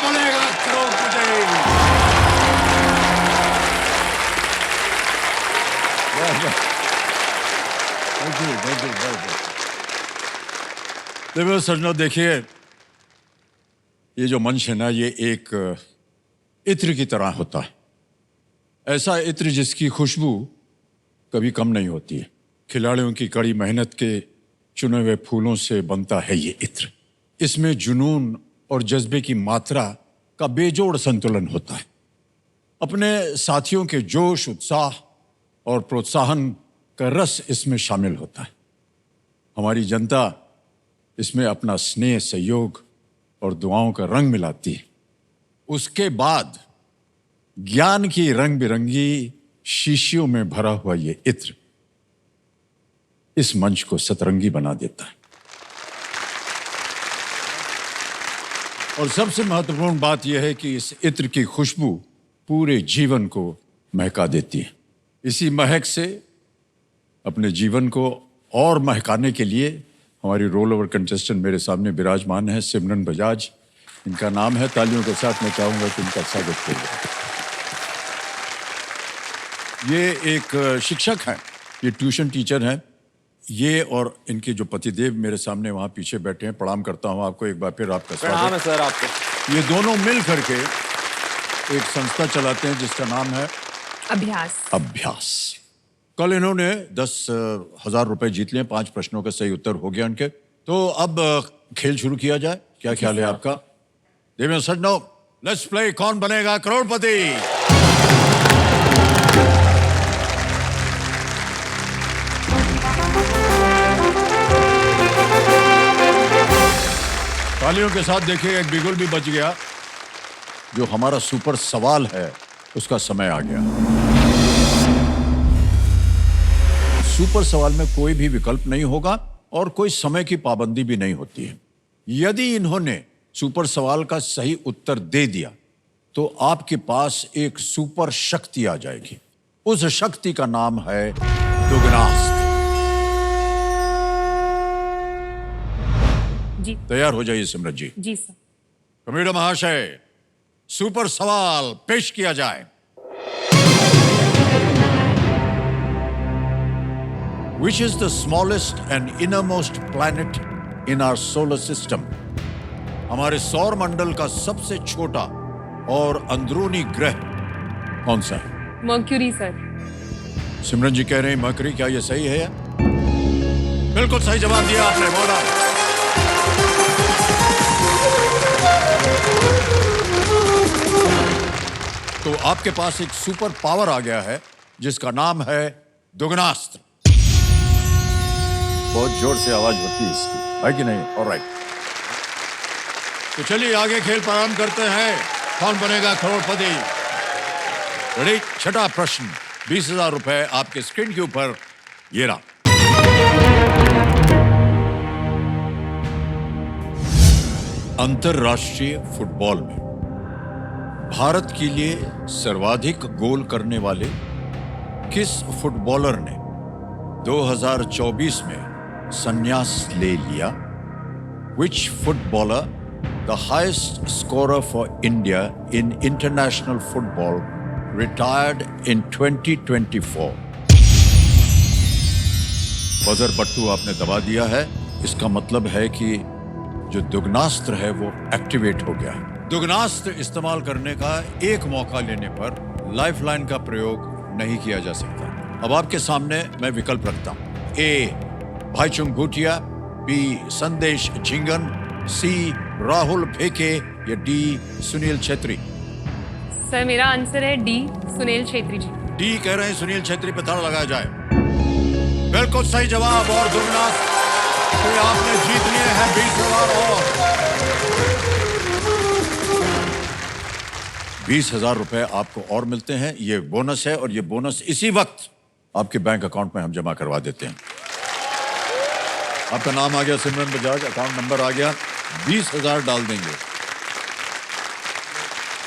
बनेगा करोड़पति। देखो सज्जनों, देखिए ये जो मंच है ना, ये एक इत्र की तरह होता है। ऐसा इत्र जिसकी खुशबू कभी कम नहीं होती है। खिलाड़ियों की कड़ी मेहनत के चुने हुए फूलों से बनता है ये इत्र। इसमें जुनून और जज्बे की मात्रा का बेजोड़ संतुलन होता है। अपने साथियों के जोश, उत्साह और प्रोत्साहन का रस इसमें शामिल होता है। हमारी जनता इसमें अपना स्नेह, सहयोग और दुआओं का रंग मिलाती है। उसके बाद ज्ञान की रंग बिरंगी शीशियों में भरा हुआ ये इत्र इस मंच को सतरंगी बना देता है। और सबसे महत्वपूर्ण बात यह है कि इस इत्र की खुशबू पूरे जीवन को महका देती है। इसी महक से अपने जीवन को और महकाने के लिए हमारी रोल ओवर कंटेस्टेंट मेरे सामने विराजमान है, सिमरन बजाज इनका नाम है। तालियों के साथ मैं चाहूंगा कि इनका स्वागत करिए। ये एक शिक्षक हैं, ये ट्यूशन टीचर हैं। ये और इनके जो पतिदेव मेरे सामने वहाँ पीछे बैठे हैं। प्रणाम करता हूँ आपको एक बार फिर, आपका स्वागत है सर आपको। ये दोनों मिल करके एक संस्था चलाते हैं जिसका नाम है अभ्यास। कल इन्होंने 10,000 रुपए जीत लिए। 5 प्रश्नों का सही उत्तर हो गया उनके। तो अब खेल शुरू किया जाए, क्या ख्याल है आपका? देवेंद्र सज्जनों, लेट्स प्ले कौन बनेगा करोड़पति। तालियों के साथ देखिए, एक बिगुल भी बच गया। जो हमारा सुपर सवाल है उसका समय आ गया। सुपर सवाल में कोई भी विकल्प नहीं होगा और कोई समय की पाबंदी भी नहीं होती है। यदि इन्होंने सुपर सवाल का सही उत्तर दे दिया तो आपके पास एक सुपर शक्ति आ जाएगी। उस शक्ति का नाम है दुगनास्त्र। जी तैयार हो जाइए सिमरन जी। जी सर। कमेडा महाशय, सुपर सवाल पेश किया जाए। Which is the smallest and innermost planet in our solar system? हमारे सौर मंडल का सबसे छोटा और अंदरूनी ग्रह कौन सा है? Mercury sir. सिमरन जी कह रहे हैं मरकरी। क्या ये सही है? बिल्कुल सही जवाब दिया आपने, बोला। तो आपके पास एक सुपर पावर आ गया है जिसका नाम है दुगनास्त्र। बहुत जोर से आवाज होती है इसकी, है कि नहीं? ऑलराइट, तो चलिए आगे खेल प्रारंभ करते हैं। कौन बनेगा करोड़पति? रेडी? छठा प्रश्न, 20,000 रुपए आपके स्क्रीन के ऊपर। ये रहा। अंतरराष्ट्रीय फुटबॉल में भारत के लिए सर्वाधिक गोल करने वाले किस फुटबॉलर ने 2024 में संन्यास ले लिया? Which footballer, the highest scorer for India in international football, retired in 2024? Buzzer बट्टू आपने दबा दिया है। इसका मतलब है कि जो दुगनास्त्र है वो एक्टिवेट हो गया है। दुगनास्त्र इस्तेमाल करने का एक मौका लेने पर लाइफलाइन का प्रयोग नहीं किया जा सकता। अब आपके सामने मैं विकल्प रखता हूं। ए भाईचुंग भूटिया, बी संदेश झिंगन, सी राहुल फेके या डी सुनील छेत्री। सर मेरा आंसर है डी, सुनील छेत्री जी। डी कह रहे हैं सुनील छेत्री पे ताला लगाया जाए। बिल्कुल सही जवाब। और दुगनास्त्र से आपने जीत लिए हैं 20,000 और 20,000 रुपए आपको और मिलते हैं। ये बोनस है और ये बोनस इसी वक्त आपके बैंक अकाउंट में हम जमा करवा देते हैं। आपका नाम आ गया सिमरन बजाज, अकाउंट नंबर आ गया। 20,000 डाल देंगे,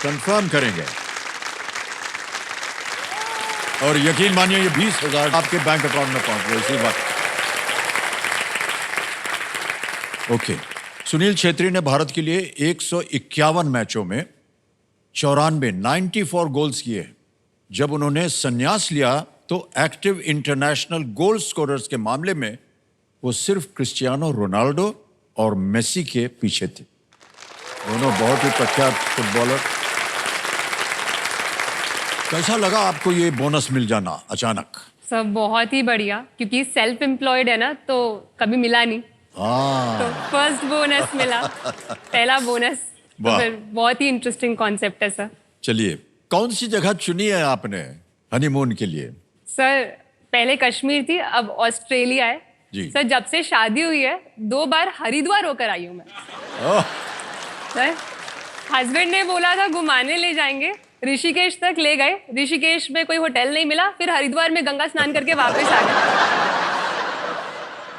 कंफर्म करेंगे और यकीन मानिए ये 20,000 आपके बैंक अकाउंट में पहुंच गए इसी वक्त। ओके, सुनील छेत्री ने भारत के लिए 151 मैचों में 94 गोल्स किए। जब उन्होंने संन्यास लिया तो एक्टिव इंटरनेशनल गोल स्कोरर्स के मामले में वो सिर्फ क्रिस्टियानो रोनाल्डो और मेसी के पीछे थे। दोनों बहुत ही प्रख्यात फुटबॉलर। कैसा लगा आपको ये बोनस मिल जाना अचानक? सर बहुत ही बढ़िया, क्योंकि सेल्फ एम्प्लॉयड है ना, तो कभी मिला नहीं। तो फर्स्ट बोनस मिला, पहला बोनस। तो फिर बहुत ही इंटरेस्टिंग कॉन्सेप्ट है सर। चलिए, कौन सी जगह चुनी है आपने हनीमून के लिए? सर पहले कश्मीर थी, अब ऑस्ट्रेलिया है जी। सर। जब से शादी हुई है 2 बार हरिद्वार होकर आई हूँ मैं। सर हस्बैंड ने बोला था घुमाने ले जाएंगे, ऋषिकेश तक ले गए। ऋषिकेश में कोई होटल नहीं मिला, फिर हरिद्वार में गंगा स्नान करके वापस आ गए।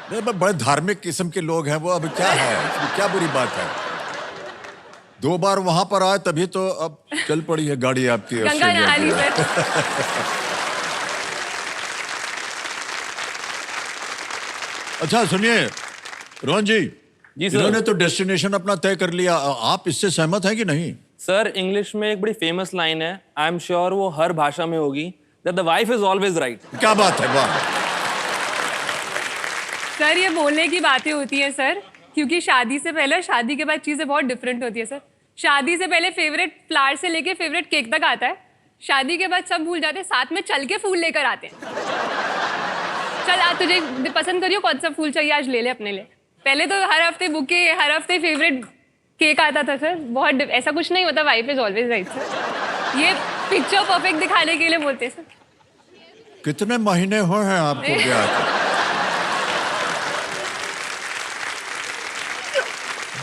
बड़े धार्मिक किस्म के लोग हैं वो। अब क्या है, इसमें क्या बुरी बात है? 2 बार वहां पर आए तभी तो अब चल पड़ी है गाड़ी आपकी। गंगा नहा ली सर। अच्छा सुनिए रोहन जी, जी सर। इन्होंने तो डेस्टिनेशन अपना तय कर लिया, आप इससे सहमत हैं कि नहीं? सर इंग्लिश में एक बड़ी फेमस लाइन है, आई एम श्योर वो हर भाषा में होगी, that the wife is always right. क्या बात है, वाह। सर ये बोलने की बातें होती हैं सर, क्योंकि शादी से पहले शादी के बाद चीजें बहुत डिफरेंट होती है सर। शादी से पहले फेवरेट फ्लावर से लेके फेवरेट केक तक आता है, शादी के बाद सब भूल जाते हैं, साथ में चल के फूल लेकर आते हैं। चल आज तुझे पसंद करियो कौन सा फूल चाहिए, आज ले ले अपने लिए। पहले तो हर हफ्ते बुके, हर हफ्ते फेवरेट केक आता था सर। बहुत ऐसा कुछ नहीं होता, wife is always right sir. ये पिक्चर परफेक्ट दिखाने के लिए बोलते हैं सर। कितने महीने हुए हैं आपको ब्याह के?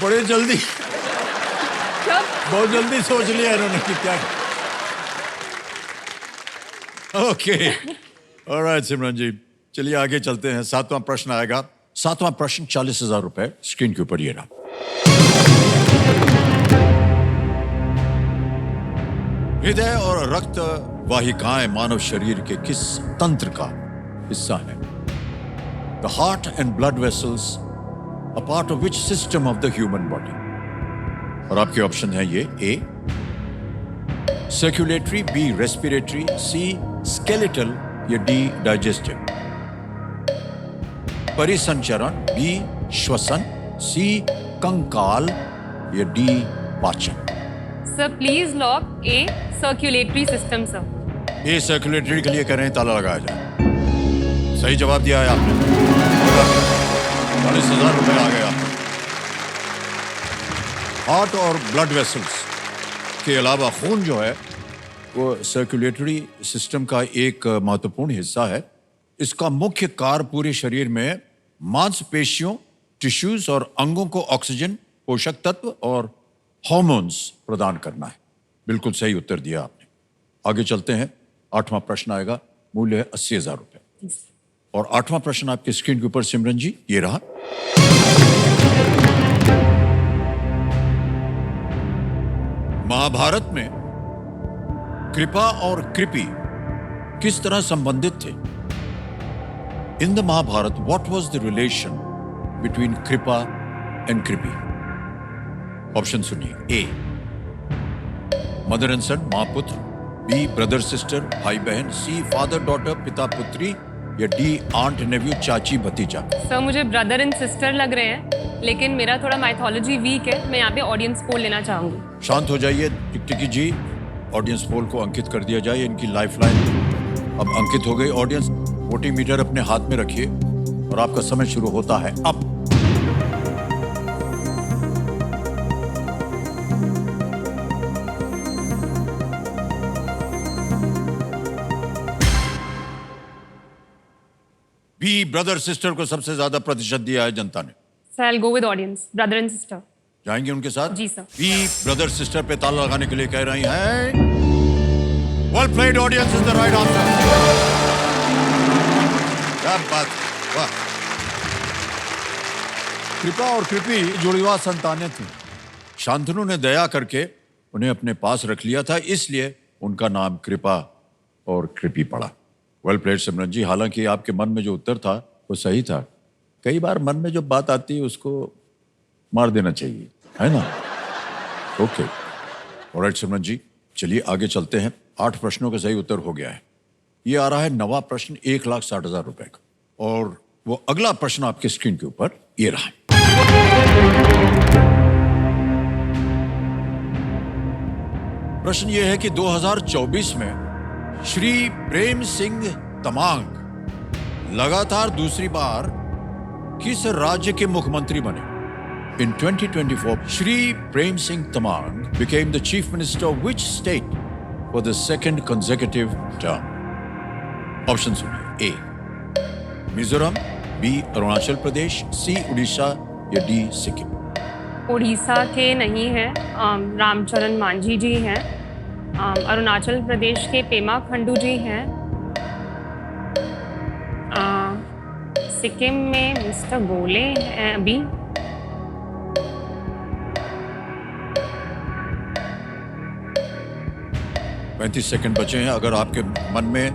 बड़े जल्दी, बहुत जल्दी सोच लिया इन्होंने कि क्या। ओके, ऑलराइट सिमरन जी, चलिए आगे चलते हैं। 7वां प्रश्न आएगा। 7वां प्रश्न 40,000 रुपए स्क्रीन के ऊपर ये रहा। हृदय और रक्त वाहिकाएं मानव शरीर के किस तंत्र का हिस्सा है? The heart and blood vessels a part of which system of the human body? और आपके ऑप्शन है ये: ए सर्कुलेटरी, बी रेस्पिरेटरी, सी स्केलेटल या डी डाइजेस्टिव। परिसंचरण, बी श्वसन, सी कंकाल या डी पाचन। Sir please lock A circulatory system sir. A circulatory के लिए कह रहे हैं, ताला लगाया जाए। सही जवाब दिया है आपने। 40,000 रुपए आ गया। हार्ट और ब्लड वेसल्स के अलावा खून जो है वो सर्कुलेटरी सिस्टम का एक महत्वपूर्ण हिस्सा है। इसका मुख्य कार्य पूरे शरीर में मांसपेशियों, टिश्यूज और अंगों को ऑक्सीजन, पोषक तत्व और हार्मोन्स प्रदान करना है। बिल्कुल सही उत्तर दिया आपने। आगे चलते हैं। 8वां प्रश्न आएगा, मूल्य है 80,000 रुपए। और 8वां प्रश्न आपके स्क्रीन के ऊपर सिमरन जी ये रहा। महाभारत में कृपा और कृपि किस तरह संबंधित थे? In the Mahabharata what was the relation between Kripa and Kripi? Option सुनिए: ए मदर एंड सन, मां पुत्र, बी ब्रदर सिस्टर, भाई बहन, सी फादर डॉटर, पिता पुत्री, या डी आंट नेव्यू, चाची भतीजा। सर मुझे ब्रदर एंड सिस्टर लग रहे हैं, लेकिन मेरा थोड़ा माइथोलॉजी वीक है। मैं यहाँ पे ऑडियंस पोल लेना चाहूंगी। शांत हो जाइए टिकटिकी जी, ऑडियंस पोल को अंकित कर दिया जाए। इनकी लाइफलाइन अब अंकित हो गई। ऑडियंस वोटिंग मीटर अपने हाथ में रखिए और आपका समय शुरू होता है अब। बी ब्रदर सिस्टर को सबसे ज्यादा प्रतिशत दिया है जनता ने। Sir I will go with audience, brother and sister. जाएंगे उनके साथ? जी सर। बी ब्रदर सिस्टर पे ताला लगाने के लिए कह रही हैं। Well played, audience is the right answer. क्या बात, वाह। कृपा और कृपि जुड़वा संतानें थी। शांतनु ने दया करके उन्हें अपने पास रख लिया था, इसलिए उनका नाम कृपा और कृपि पड़ा। वेल प्लेड सिमरन जी। हालांकि आपके मन में जो उत्तर था वो सही था। कई बार मन में जो बात आती है उसको मार देना चाहिए, है ना? ओके, ऑलराइट सिमरन जी, चलिए आगे चलते हैं। 8 प्रश्नों का सही उत्तर हो गया है। ये आ रहा है नवा प्रश्न 1,60,000 रुपए का, और वो अगला प्रश्न आपके स्क्रीन के ऊपर ये रहा। प्रश्न ये है कि 2024 में श्री प्रेम सिंह तमांग लगातार दूसरी बार किस राज्य के मुख्यमंत्री बने? In 2024, Shri Prem Singh Tamang became the chief minister of which state for the second consecutive term? Options सुनिए: A. Mizoram, B. Arunachal Pradesh, C. Orissa या D. सिक्किम। उड़ीसा के नहीं हैं, रामचरण मांझी जी हैं। अरुणाचल प्रदेश के पेमा खंडू जी हैं। सिक्किम में मिस्टर गोले हैं अभी। 35 सेकंड बचे हैं। अगर आपके मन में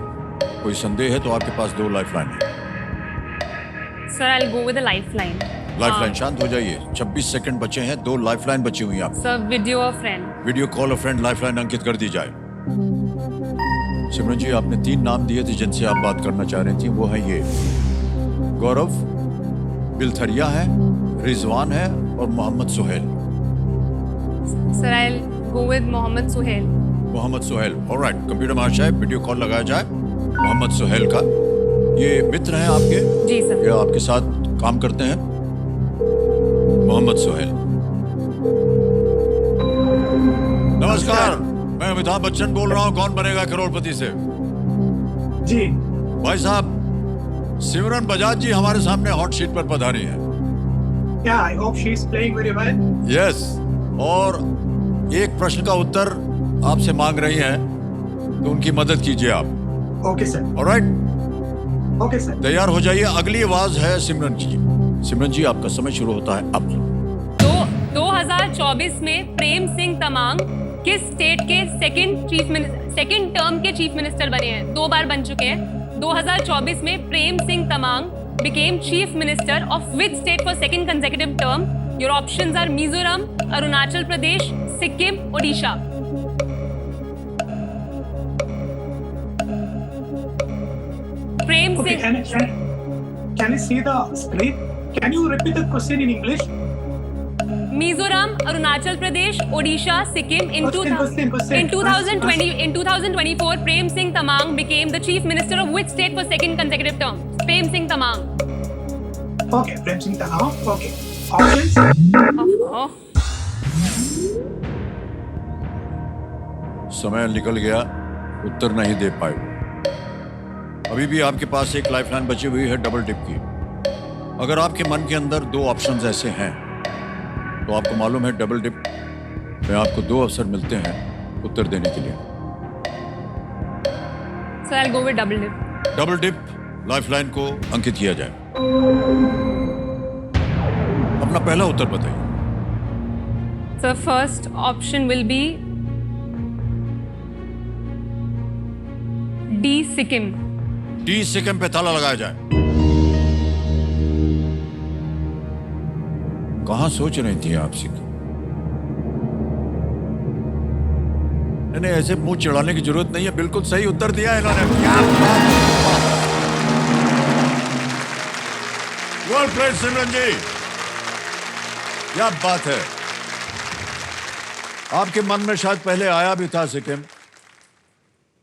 कोई संदेह है तो आपके पास 2 लाइफलाइन है। Sir, I will go with the lifeline. Lifeline, शांत हो जाइए। 26 सेकंड बचे हैं, 2 लाइफलाइन बची हुई हैं आप। Sir, video a friend. Video call a friend lifeline अंकित कर दी जाए। सिमरन जी, आपने 3 नाम दिए थे जिनसे आप बात करना चाह रही थी, वो है ये: गौरव बिलथरिया है, रिजवान है और Mohammed Suhail. Sir, I will go with Mohammed Suhail. Mohammed Suhail, alright. Computer महाशय, वीडियो कॉल लगाया जाए मोहम्मद सुहेल का। ये मित्र हैं आपके? जी सर। ये आपके साथ काम करते हैं? मोहम्मद सुहेल, नमस्कार। मैं अमिताभ बच्चन बोल रहा हूँ, कौन बनेगा करोड़पति से। जी भाई साहब, सिमरन बजाज जी हमारे सामने हॉट शीट पर पधारी हैं। Yeah, I hope she is playing very well. Yes, और एक प्रश्न का उत्तर आपसे मांग रही हैं, तो उनकी मदद कीजिए आप। Okay, sir. Alright, Okay, sir. तैयार हो जाइए। अगली आवाज है सिमरन जी। सिमरन जी, आपका समय शुरू होता है अब। तो 2024 में प्रेम सिंह तमांग किस स्टेट के सेकंड टर्म के चीफ मिनिस्टर बने हैं? 2 बार बन चुके हैं। 2024 में Prem Singh Tamang became chief minister of which state for second consecutive term? Your options are Mizoram, Arunachal Pradesh, Sikkim, Odisha. Prem Okay, Singh. can you see the screen? Can you repeat the question in English? Mizoram, Arunachal Pradesh, Odisha, Sikkim. In 2024, Prem Singh Tamang became the chief minister of which state for second consecutive term? Prem Singh Tamang. Okay, Prem Singh Tamang. Okay. Options? Oh. समय निकल गया, उत्तर नहीं दे पाए। अभी भी आपके पास एक lifeline बची हुई है डबल डिप की। अगर आपके मन के अंदर 2 ऑप्शंस ऐसे हैं, तो आपको मालूम है डबल डिप में आपको 2 अवसर मिलते हैं उत्तर देने के लिए। So I'll go with double dip. Double dip lifeline को अंकित किया जाए। अपना पहला उत्तर बताइए। So first option will be D. Sikkim. D Sikkim पे ताला लगाया जाए। कहां सोच रही थी आप सिक्किम? नहीं, ऐसे मुंह चिढ़ाने की जरूरत नहीं है, बिल्कुल सही उत्तर दिया है इन्होंने। क्या बात है! वेल प्लेड सिमरन जी, क्या बात है। आपके मन में शायद पहले आया भी था सिक्किम।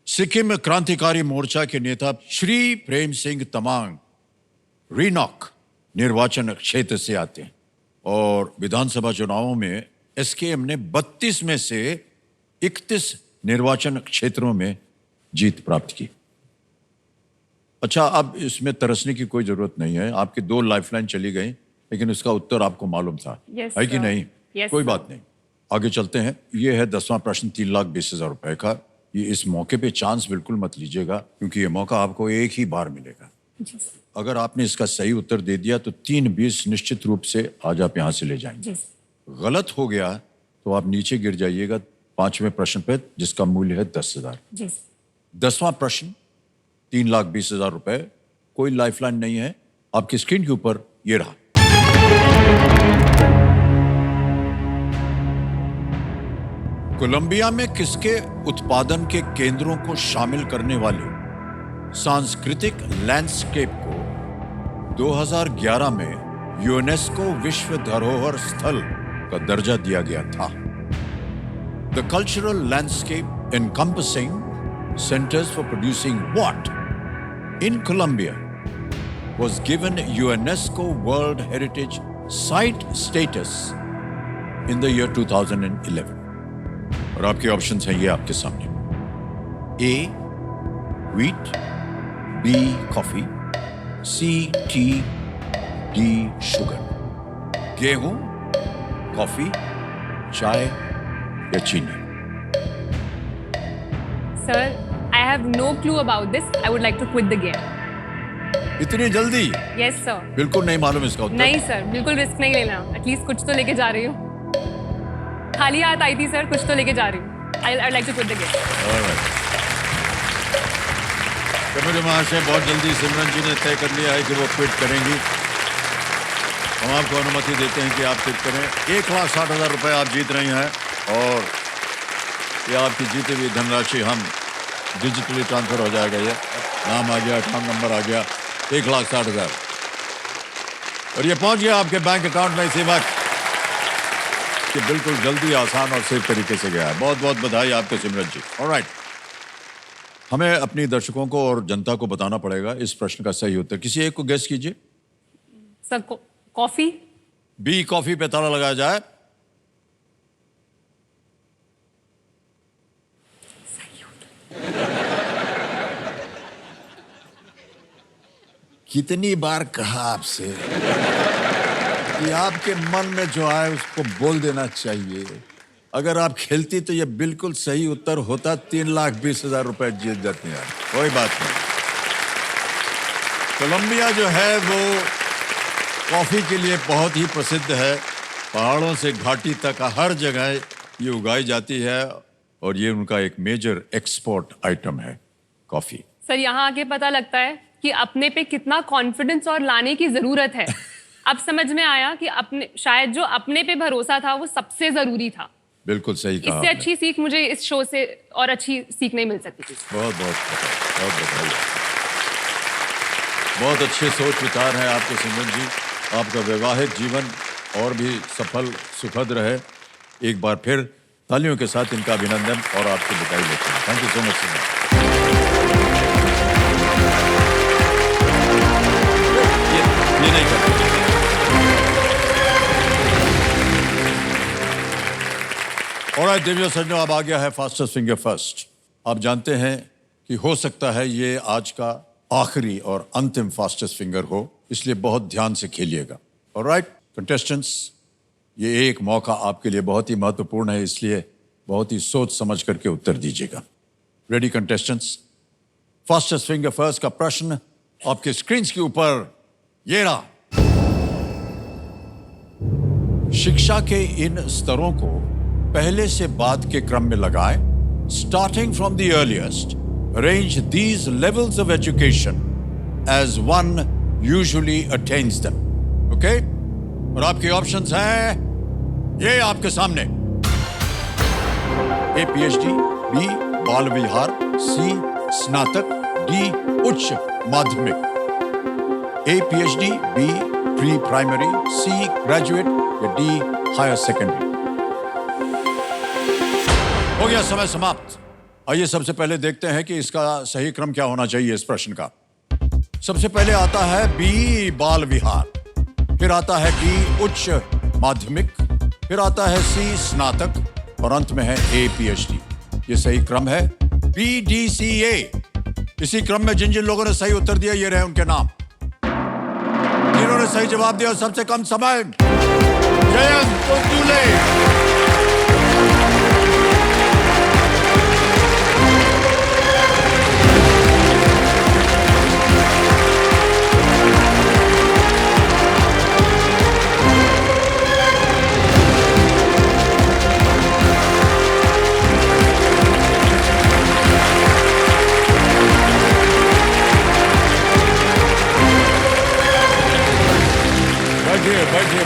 सिक्किम क्रांतिकारी मोर्चा के नेता श्री प्रेम सिंह तमांग रीनॉक निर्वाचन क्षेत्र से आते हैं, और विधानसभा चुनावों में एसकेएम ने 32 में से 31 निर्वाचन क्षेत्रों में जीत प्राप्त की। अच्छा, अब इसमें तरसने की कोई जरूरत नहीं है। आपकी 2 लाइफलाइन चली गई, लेकिन उसका उत्तर आपको मालूम था। Yes, है कि sir. नहीं? Yes, कोई sir. बात नहीं, आगे चलते हैं। ये है 10वां प्रश्न, 3,20,000 रुपए का। ये इस मौके पे चांस बिल्कुल मत लीजिएगा, क्योंकि ये मौका आपको एक ही बार मिलेगा। जी सर। अगर आपने इसका सही उत्तर दे दिया तो 3,20 निश्चित रूप से आज आप यहां से ले जाएंगे। जी सर। गलत हो गया तो आप नीचे गिर जाइएगा 5वें प्रश्न पे, जिसका मूल्य है 10,000। जी सर। 10वां प्रश्न, 3,20,000 रुपए। कोई लाइफलाइन नहीं है। आपकी स्क्रीन के ऊपर ये रहा। कोलंबिया में किसके उत्पादन के केंद्रों को शामिल करने वाले सांस्कृतिक लैंडस्केप को 2011 में यूनेस्को विश्व धरोहर स्थल का दर्जा दिया गया था? The cultural landscape encompassing centers for producing what in Colombia was given UNESCO World Heritage Site status in the year 2011. और आपके ऑप्शंस हैं ये आपके सामने। A wheat, B coffee, C tea, D sugar. गेहूं, कॉफी, चाय या चीनी? Sir, I have no clue about this. I would like to quit the game. इतनी जल्दी? Yes, sir. बिल्कुल नहीं मालूम इसका उत्तर? नहीं सर, बिल्कुल रिस्क नहीं लेना। एटलीस्ट कुछ तो लेके जा रही हूँ। खाली हाथ आई थी सर, कुछ तो लेके जा रही हूँ। I'd like to quit the game. Committee महाशय, बहुत जल्दी सिमरन जी ने तय कर लिया है कि वो क्विट करेंगी। हम आपको अनुमति देते हैं कि आप क्विट करें। 1,60,000 रुपए आप जीत रही हैं और ये आपकी जीती हुई धनराशि हम डिजिटली ट्रांसफर हो जाएगा। ये नाम आ गया, अकाउंट नंबर आ गया, 1,60,000 और ये पहुंच गया आपके बैंक अकाउंट में इसी वक्त। कि बिल्कुल जल्दी, आसान और सेफ तरीके से गया है। बहुत बहुत बधाई आपको सिमरन जी। ऑलराइट, हमें अपनी दर्शकों को और जनता को बताना पड़ेगा इस प्रश्न का सही उत्तर। किसी एक को गेस कीजिए। Sir, coffee? बी कॉफी पे ताला लगाया जाए। कितनी बार कहा आपसे कि आपके मन में जो आए उसको बोल देना चाहिए। अगर आप खेलती तो ये बिल्कुल सही उत्तर होता। 3,20,000 रुपए जीत जाती हैं। कोई बात नहीं। कोलंबिया जो है वो कॉफी के लिए बहुत ही प्रसिद्ध है। पहाड़ों से घाटी तक हर जगह ये उगाई जाती है और ये उनका एक मेजर एक्सपोर्ट आइटम है, कॉफी। सर, यहाँ आके पता लगता है कि अपने पे कितना कॉन्फिडेंस और लाने की जरूरत है। अब समझ में आया कि अपने, शायद जो अपने पे भरोसा था वो सबसे जरूरी था। बिल्कुल सही कहा इससे आपने। अच्छी सीख मुझे इस शो से और अच्छी सीख नहीं मिल सकती थी। बहुत बहुत बधाई। बहुत अच्छे सोच विचार हैं आपके सिमरन जी। आपका वैवाहिक जीवन और भी सफल सुखद रहे। एक बार फिर तालियों के साथ इनका अभिनंदन और आपको बधाई देते हैं। थैंक यू सो मच सिमरन। ये नहीं करते। और देवियों सज्जनों, अब आ गया है फास्टेस्ट फिंगर फर्स्ट। आप जानते हैं कि हो सकता है ये आज का आखिरी और अंतिम फास्टेस्ट फिंगर हो, इसलिए बहुत ध्यान से खेलिएगा। ऑलराइट कंटेस्टेंट्स, ये एक मौका आपके लिए बहुत ही महत्वपूर्ण है, इसलिए बहुत ही सोच समझ करके उत्तर दीजिएगा। Ready contestants? Fastest finger first का प्रश्न आपके स्क्रीन के ऊपर ये रहा। शिक्षा के इन स्तरों को पहले से बाद के क्रम में लगाएं। Starting from the earliest, arrange these levels of education as one usually attends them. Okay? और आपके ऑप्शंस हैं ये आपके सामने। ए पीएचडी, बी बाल विहार, सी स्नातक, डी उच्च माध्यमिक। ए पीएचडी, बी प्री प्राइमरी, सी ग्रेजुएट या डी हायर सेकेंडरी। हो गया समय समाप्त। आइए सबसे पहले देखते हैं कि इसका सही क्रम क्या होना चाहिए इस प्रश्न का। सबसे पहले आता है बी बाल विहार, फिर आता है डी उच्च माध्यमिक, फिर आता है सी स्नातक और अंत में है ए पीएचडी। ये सही क्रम है BDCA। इसी क्रम में जिन जिन लोगों ने सही उत्तर दिया ये रहे उनके नाम। जिन्होंने सही जवाब दिया सबसे कम समय, जयंत कुंदुले।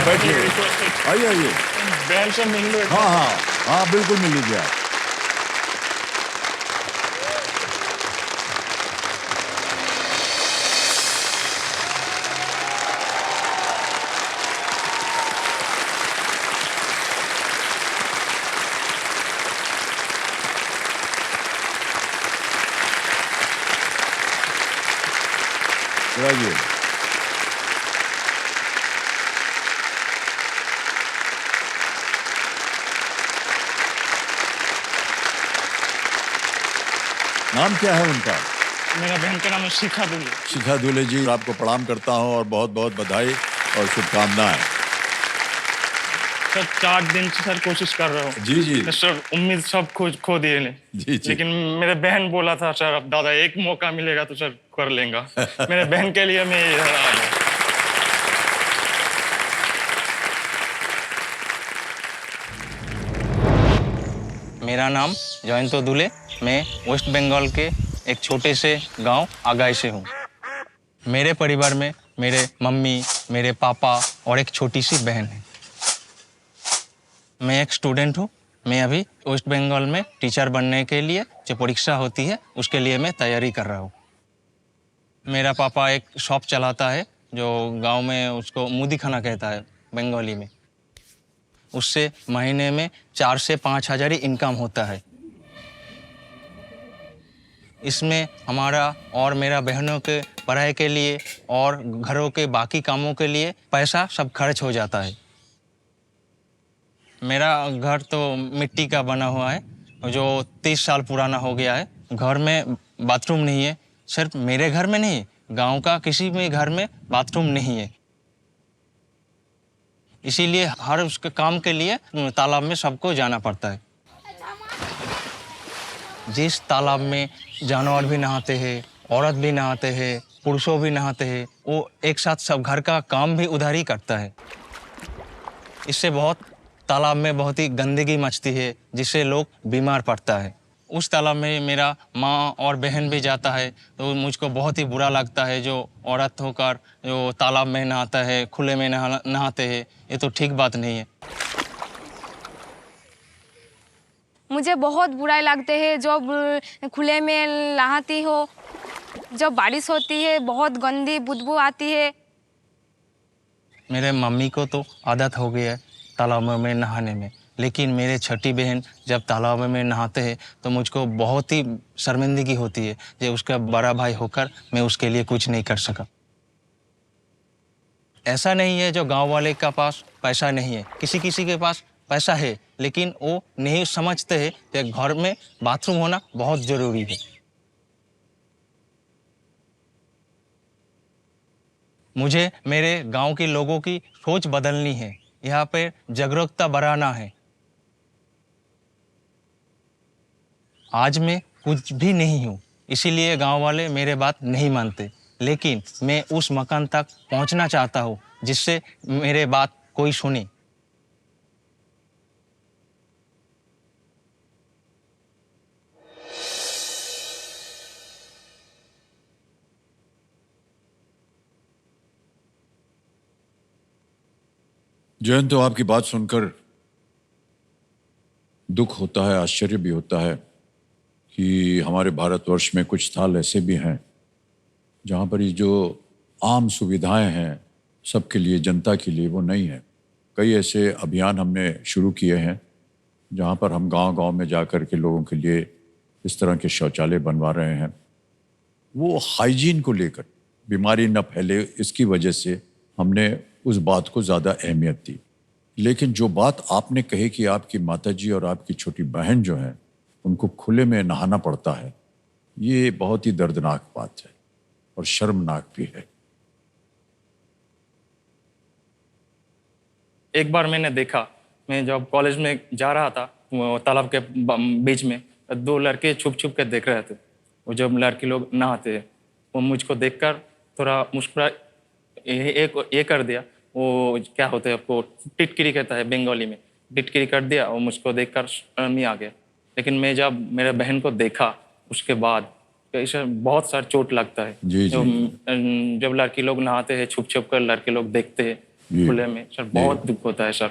बैठिए। आइए। बैल से मिल लो। हाँ बिल्कुल मिल लीजिए आप। Graduate. नाम क्या है उनका? मेरा बहन का नाम है शिखा दुले। शिखा दुले जी, आपको प्रणाम करता हूं और बहुत बहुत बधाई और शुभकामनाएं। सर 4 दिन से सर कोशिश कर रहा हूँ। जी जी तो सर उम्मीद सब खो दिए ने। जी जी। लेकिन मेरे बहन बोला था सर अब दादा एक मौका मिलेगा तो सर कर लेगा। मेरे बहन के लिए मैं इधर आ गया। मेरा नाम जयंतो दुले, मैं वेस्ट बंगाल के एक छोटे से गांव आगाई से हूँ। मेरे परिवार में मेरे मम्मी, मेरे पापा और एक छोटी सी बहन है। मैं एक स्टूडेंट हूँ। मैं अभी वेस्ट बंगाल में टीचर बनने के लिए जो परीक्षा होती है उसके लिए मैं तैयारी कर रहा हूँ। मेरा पापा एक शॉप चलाता है जो गांव में उसको मुदी खाना कहता है बंगाली में। उससे महीने में 4 से 5 हज़ार ही इनकम होता है। इसमें हमारा और मेरा बहनों के पढ़ाई के लिए और घरों के बाकी कामों के लिए पैसा सब खर्च हो जाता है। मेरा घर तो मिट्टी का बना हुआ है जो 30 साल पुराना हो गया है। घर में बाथरूम नहीं है। सिर्फ मेरे घर में नहीं, गांव का किसी भी घर में बाथरूम नहीं है। इसीलिए हर उसके काम के लिए तालाब में सबको जाना पड़ता है। जिस तालाब में जानवर भी नहाते हैं, औरत भी नहाते हैं, पुरुषों भी नहाते हैं, वो एक साथ सब घर का काम भी उधर ही करता है। इससे तालाब में बहुत ही गंदगी मचती है जिससे लोग बीमार पड़ता है। उस तालाब में मेरा माँ और बहन भी जाता है तो मुझको बहुत ही बुरा लगता है। जो औरत होकर जो तालाब में नहाता है, खुले में नहाते हैं, ये तो ठीक बात नहीं है। मुझे बहुत बुरा लगते हैं जब खुले में नहाती हो। जब बारिश होती है बहुत गंदी बदबू आती है। मेरे मम्मी को तो आदत हो गई है तालाब में नहाने में, लेकिन मेरे छोटी बहन जब तालाब में नहाते हैं तो मुझको बहुत ही शर्मिंदगी होती है जो उसका बड़ा भाई होकर मैं उसके लिए कुछ नहीं कर सका। ऐसा नहीं है जो गांव वाले का पास पैसा नहीं है, किसी किसी के पास पैसा है लेकिन वो नहीं समझते हैं कि घर में बाथरूम होना बहुत ज़रूरी है। मुझे मेरे गांव के लोगों की सोच बदलनी है। यहाँ पे जागरूकता बढ़ाना है। आज मैं कुछ भी नहीं हूँ, इसीलिए गांव वाले मेरे बात नहीं मानते, लेकिन मैं उस मकान तक पहुँचना चाहता हूँ जिससे मेरे बात कोई सुने। जयंत, तो आपकी बात सुनकर दुख होता है, आश्चर्य भी होता है कि हमारे भारतवर्ष में कुछ स्थान ऐसे भी हैं जहाँ पर ये जो आम सुविधाएं हैं सबके लिए, जनता के लिए, वो नहीं है। कई ऐसे अभियान हमने शुरू किए हैं जहाँ पर हम गांव-गांव में जाकर के लोगों के लिए इस तरह के शौचालय बनवा रहे हैं। वो हाइजीन को लेकर बीमारी न फैले इसकी वजह से हमने उस बात को ज़्यादा अहमियत दी। लेकिन जो बात आपने कही कि आपकी माताजी और आपकी छोटी बहन जो है उनको खुले में नहाना पड़ता है, ये बहुत ही दर्दनाक बात है और शर्मनाक भी है। एक बार मैंने देखा, मैं जब कॉलेज में जा रहा था तालाब के बीच में 2 लड़के छुप छुप के देख रहे थे। वो जब लड़के लोग नहाते हैं वो मुझको देखकर थोड़ा मुस्कुरा ये कर दिया। वो क्या होता है आपको टिटकिरी कहता है बंगाली में, टिटकिरी कर दिया और मुझको देखकर शर्म ही आ गया। लेकिन मैं जब मेरे बहन को देखा उसके बाद इसे बहुत सारा चोट लगता है। जी, जब लड़की लोग नहाते हैं छुप छुप कर लड़के लोग देखते हैं खुले में, सर बहुत दुख होता है। सर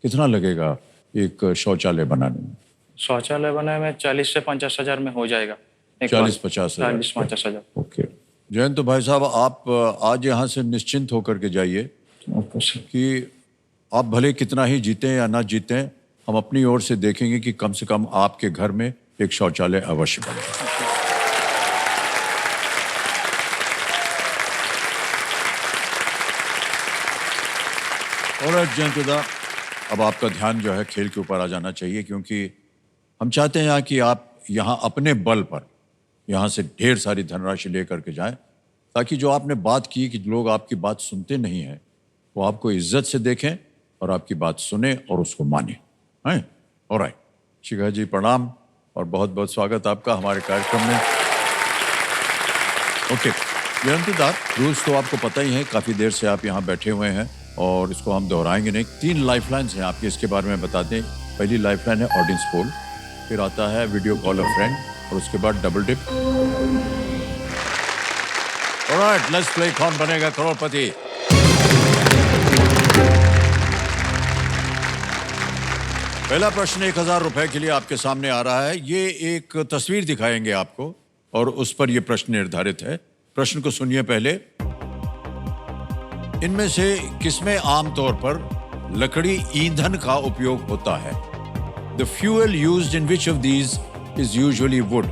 कितना लगेगा एक शौचालय बनाने में? शौचालय बनाने में 40 से 50 हज़ार में हो जाएगा। 40-50 हज़ार। 40-50 हज़ार। ओके जयंत भाई साहब, आप आज यहाँ से निश्चिंत होकर के जाइए कि आप भले कितना ही जीतें या ना जीतें, हम अपनी ओर से देखेंगे कि कम से कम आपके घर में एक शौचालय अवश्य बने। ऑलराइट जयंतदा, अब आपका ध्यान जो है खेल के ऊपर आ जाना चाहिए, क्योंकि हम चाहते हैं कि आप यहाँ अपने बल पर यहाँ से ढेर सारी धनराशि लेकर के जाएं, ताकि जो आपने बात की कि लोग आपकी बात सुनते नहीं हैं, वो आपको इज्जत से देखें और आपकी बात सुने और उसको माने। हैं? ऑलराइट, शिखा जी प्रणाम और बहुत बहुत स्वागत आपका हमारे कार्यक्रम में। ओके जयंतदा, रूल्स तो आपको पता ही है, काफ़ी देर से आप यहाँ बैठे हुए हैं और इसको हम दोहराएंगे नहीं। 3 लाइफलाइंस हैं आपके, इसके बारे में बता दें। पहली लाइफलाइन है ऑडियंस पोल, फिर आता है वीडियो कॉल अ फ्रेंड और उसके बाद double dip. Alright, let's play Kaun Banega करोड़पति। पहला प्रश्न 1000 रुपए के लिए आपके सामने आ रहा है। ये एक तस्वीर दिखाएंगे आपको और उस पर यह प्रश्न निर्धारित है। प्रश्न को सुनिए पहले। इनमें से किसमें आमतौर पर लकड़ी ईंधन का उपयोग होता है? The fuel used in which of these is usually wood?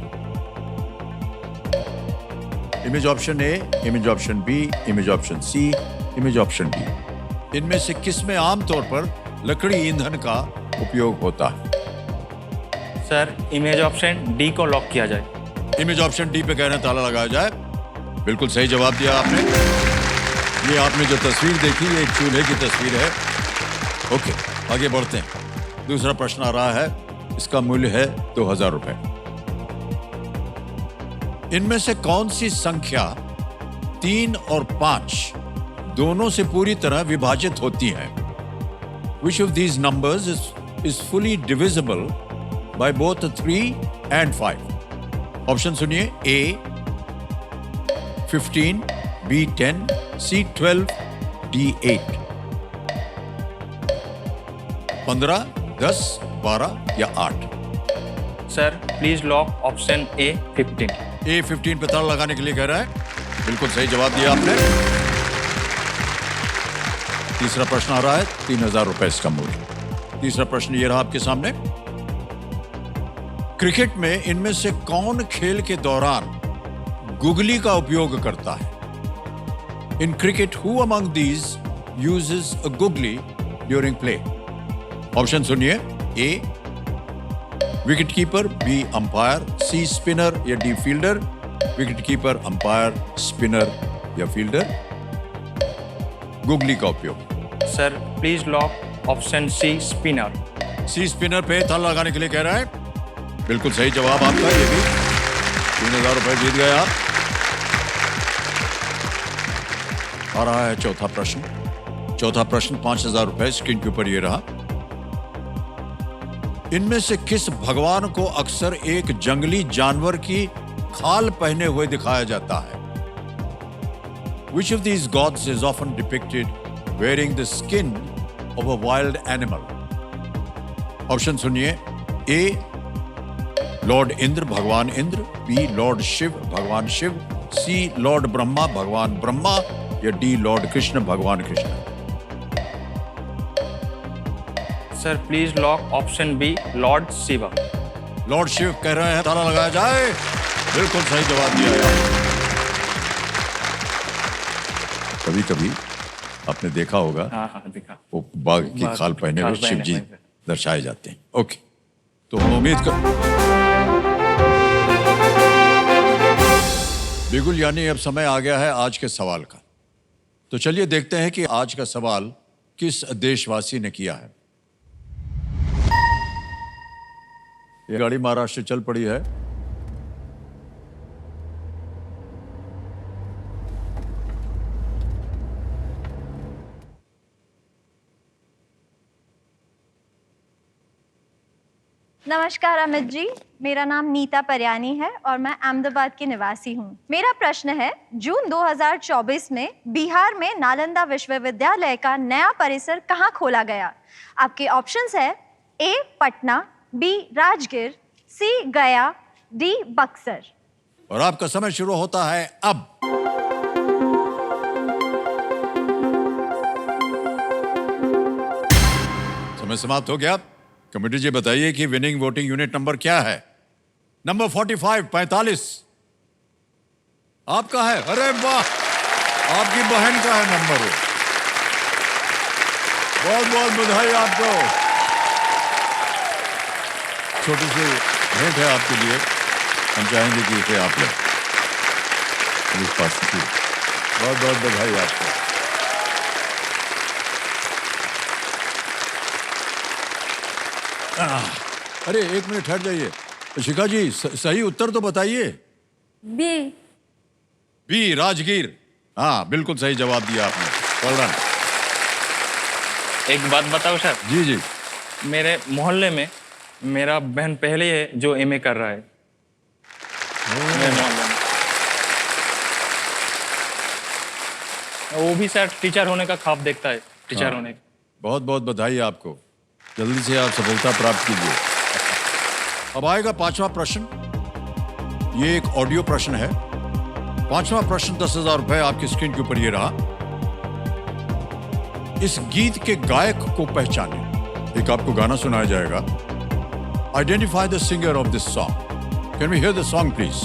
Image option A, image option B, image option C, image option D. इनमें से किसमें आमतौर पर लकड़ी ईंधन का उपयोग होता है? सर इमेज ऑप्शन डी को लॉक किया जाए। इमेज ऑप्शन डी पे कह रहे हैं ताला लगाया जाए। बिल्कुल सही जवाब दिया आपने। ये आपने जो तस्वीर देखी ये एक चूल्हे की तस्वीर है। ओके, आगे बढ़ते हैं। दूसरा प्रश्न आ रहा है, इसका मूल्य है 2000 रुपए। इनमें से कौन सी संख्या 3 और 5 दोनों से पूरी तरह विभाजित होती है? Which of these numbers is fully divisible by both 3 and 5? Option सुनिए। A 15, B 10, C 12, D 8। 15, 10, 12 या 8? Sir please lock option A 15। A 15 पे ताला लगाने के लिए कह रहा है। बिल्कुल सही जवाब दिया आपने। तीसरा प्रश्न आ रहा है, 3000 रुपए इसका मूल्य। तीसरा प्रश्न ये रहा आपके सामने। क्रिकेट में इनमें से कौन खेल के दौरान गुगली का उपयोग करता है? In cricket who among these uses a googly during play? Option सुनिए। A wicket keeper, B umpire, C spinner या D fielder? Wicket keeper, umpire, spinner या फील्डर? गुगली का उपयोग। Sir please lock option C spinner. C spinner पे ताला लगाने के लिए कह रहा है। बिल्कुल सही जवाब आपका। ये भी 3000 रुपए जीत गए आप। आ रहा है चौथा प्रश्न। चौथा प्रश्न 5000 रुपए स्क्रीन के ऊपर ये रहा। इनमें से किस भगवान को अक्सर एक जंगली जानवर की खाल पहने हुए दिखाया जाता है? Which of these gods is often depicted wearing the skin of a wild animal? Option सुनिए। ए लॉर्ड इंद्र, भगवान इंद्र, बी लॉर्ड शिव, भगवान शिव, सी लॉर्ड ब्रह्मा, भगवान ब्रह्मा या डी लॉर्ड कृष्ण, भगवान Krishna? Sir please lock option B Lord Shiva. Lord Shiva कह रहे हैं, ताला लगाया जाए। बिल्कुल सही जवाब दिया यार। कभी कभी आपने देखा होगा, हाँ देखा, वो बाघ की खाल पहने हुए शिव जी दर्शाए जाते हैं। ओके, तो हम उम्मीद कर बिल्कुल, यानी अब समय आ गया है आज के सवाल का। तो चलिए देखते हैं कि आज का सवाल किस देशवासी ने किया है। ये गाड़ी महाराष्ट्र चल पड़ी है। नमस्कार अमित जी, मेरा नाम नीता परियानी है और मैं अहमदाबाद की निवासी हूँ। मेरा प्रश्न है, जून 2024 में बिहार में नालंदा विश्वविद्यालय का नया परिसर कहाँ खोला गया? आपके ऑप्शंस है ए पटना, बी राजगीर, सी गया, डी बक्सर। और आपका समय शुरू होता है अब। समय समाप्त हो गया। कमेटी जी बताइए कि विनिंग वोटिंग यूनिट नंबर क्या है? नंबर 45 45 आपका है। अरे वाह, आपकी बहन का है नंबर। बहुत बहुत बधाई आपको। छोटी सी भेंट है आपके लिए, हम चाहेंगे कि इसे आप लें। बहुत बहुत बधाई आपको। अरे एक मिनट ठहर जाइए शिखा जी, सही उत्तर तो बताइए। बी। बी, राजगीर। हाँ, बिल्कुल सही जवाब दिया आपने। Well done. एक बात बताओ सर, जी जी। मेरे मोहल्ले में मेरा बहन पहले है जो एमए कर रहा है मेरे मोहल्ले में। वो भी सर टीचर होने का ख्वाब देखता है, टीचर हाँ। होने का। बहुत बहुत बधाई आपको, जल्दी से आप सफलता प्राप्त कीजिए। अब आएगा पांचवा प्रश्न। ये एक ऑडियो प्रश्न है। पांचवा प्रश्न 10,000 रुपए आपकी स्क्रीन के ऊपर ये रहा। इस गीत के गायक को पहचाने। एक आपको गाना सुनाया जाएगा। Identify the singer of this song. Can we hear the song please?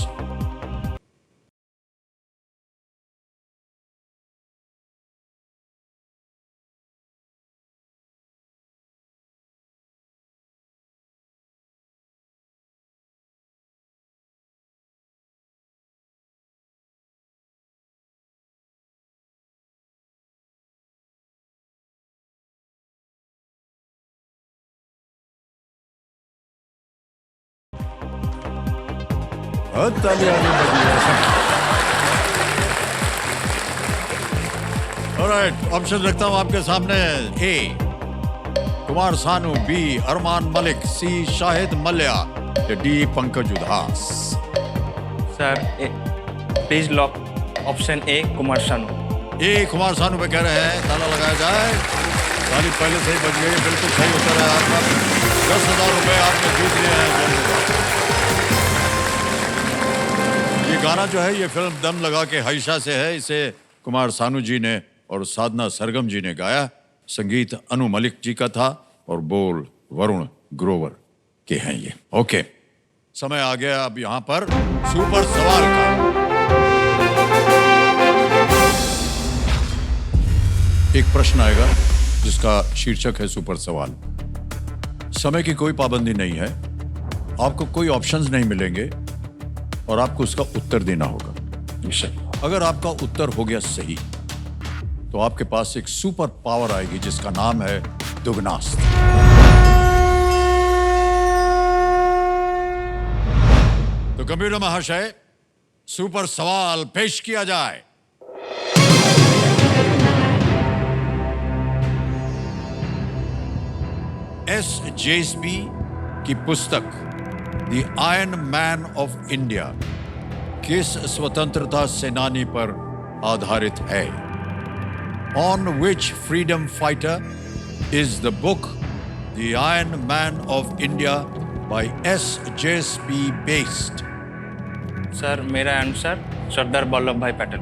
Alright, option रखता हूं आपके सामने। A Kumar Sanu, B Armaan Malik, C Shahid Mallya, D Pankaj Udhas. Sir please lock option A Kumar Sanu. A Kumar सानू पे कह रहे हैं, ताला लगाया जाए। ताली पहले से ही बज गई, बिल्कुल सही उत्तर है आपका। 10,000 रुपए आपने जीत लिए हैं। ये गाना जो है, ये फिल्म दम लगा के हईशा से है। इसे कुमार सानू जी ने और साधना सरगम जी ने गाया। संगीत अनु मलिक जी का था और बोल वरुण ग्रोवर के हैं ये। ओके, समय आ गया अब यहां पर सुपर सवाल का। एक प्रश्न आएगा जिसका शीर्षक है सुपर सवाल। समय की कोई पाबंदी नहीं है, आपको कोई ऑप्शंस नहीं मिलेंगे और आपको उसका उत्तर देना होगा। अगर आपका उत्तर हो गया सही तो आपके पास एक सुपर पावर आएगी जिसका नाम है दुगनास्त्र। तो कंप्यूटर महाशय, सुपर सवाल पेश किया जाए। एस जेसबी की पुस्तक the iron man of India किस स्वतंत्रता सेनानी पर आधारित है? On which freedom fighter is the book The Iron Man of India by S. J.S.P. based? Sir मेरा आंसर सरदार वल्लभ भाई पटेल।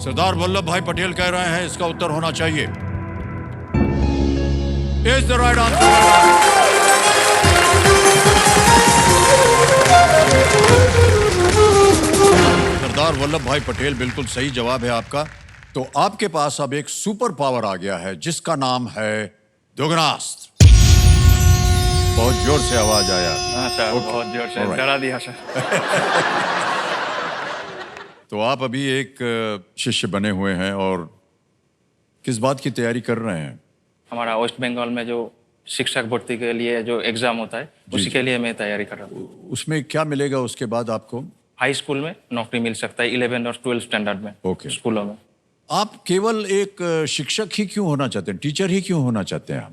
सरदार वल्लभ भाई पटेल कह रहे हैं, इसका उत्तर होना चाहिए। Is the right answer? Sardar Vallabh भाई पटेल बिल्कुल सही जवाब है आपका। तो आपके पास अब एक सुपर पावर आ गया है जिसका नाम है दुगनास्त्र। बहुत जोर से आवाज आया। हाँ सर, बहुत जोर से डरा दिया सर। तो आप अभी एक शिष्य बने हुए हैं और किस बात की तैयारी कर रहे हैं? हमारा वेस्ट बंगाल में जो शिक्षक भर्ती के लिए जो एग्जाम होता है उसी के लिए मैं तैयारी कर रहा हूँ। उसमें क्या मिलेगा उसके बाद आपको? हाई स्कूल में नौकरी मिल सकता है, 11 और 12 स्टैंडर्ड में। ओके। स्कूलों में। आप केवल एक शिक्षक ही क्यों होना चाहते हैं, टीचर ही क्यों होना चाहते हैं आप?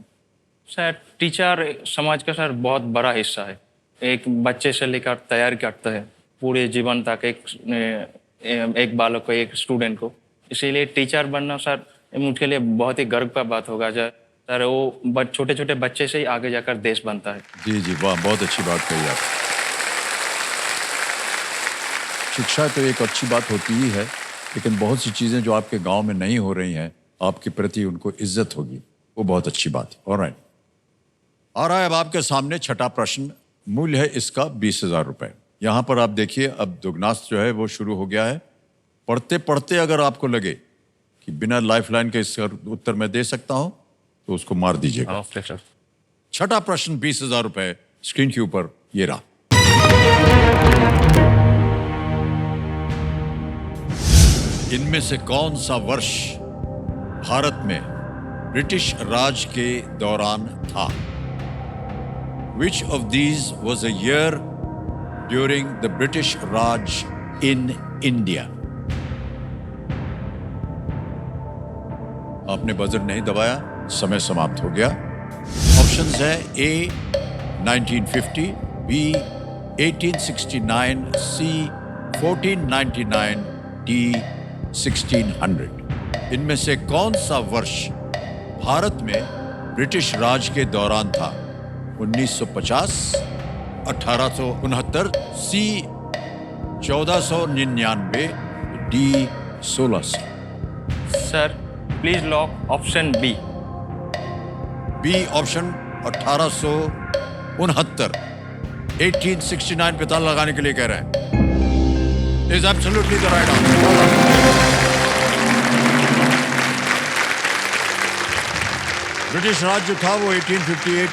सर टीचर समाज का सर बहुत बड़ा हिस्सा है। एक बच्चे से लेकर तैयार करता है पूरे जीवन तक एक बालक को, एक स्टूडेंट को। इसीलिए टीचर बनना सर मुझके लिए बहुत ही गर्व का बात होगा। सर वो छोटे छोटे बच्चे से ही आगे जाकर देश बनता है। जी जी, वाह, बहुत अच्छी बात कही आप। शिक्षा तो एक अच्छी बात होती ही है, लेकिन बहुत सी चीजें जो आपके गांव में नहीं हो रही हैं, आपके प्रति उनको इज्जत होगी, वो बहुत अच्छी बात है। ऑलराइट, आ रहा है अब आपके सामने छठा प्रश्न। मूल्य है इसका 20,000 रुपए। यहां पर आप देखिए, अब दुगनास्त्र जो है वो शुरू हो गया है। पढ़ते पढ़ते अगर आपको लगे कि बिना लाइफलाइन के इसका उत्तर मैं दे सकता हूं, तो उसको मार दीजिएगा। Okay sir. छठा प्रश्न 20,000 रुपए स्क्रीन के ऊपर ये रहा। इनमें से कौन सा वर्ष भारत में ब्रिटिश राज के दौरान था? Which of these was a year during the British Raj in India? आपने बजर नहीं दबाया, समय समाप्त हो गया। ऑप्शंस है ए 1950, बी 1869, सी 1499, डी 1600। इनमें से कौन सा वर्ष भारत में ब्रिटिश राज के दौरान था? 1950, 1869, C 1499, D 1600। Sir please lock option B. B option 1869, 1869 पे ताला लगाने के लिए कह रहे हैं। Is absolutely the right answer. British Raj जो था वो 1858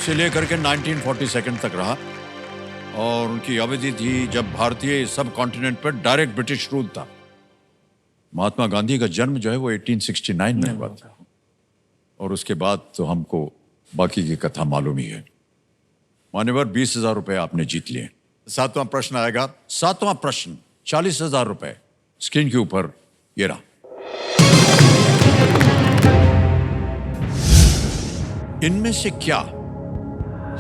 से लेकर के 1942 तक रहा और उनकी अवधि थी जब भारतीय सब कॉन्टिनेंट पर डायरेक्ट ब्रिटिश रूल था। महात्मा गांधी का जन्म जो है वो 1869 में हुआ था और उसके बाद तो हमको बाकी की कथा मालूम ही है। मान्यवर 20,000 रुपए आपने जीत लिए। सातवां प्रश्न आएगा। सातवां प्रश्न 40,000 रुपए स्क्रीन के ऊपर ये रहा। इनमें से क्या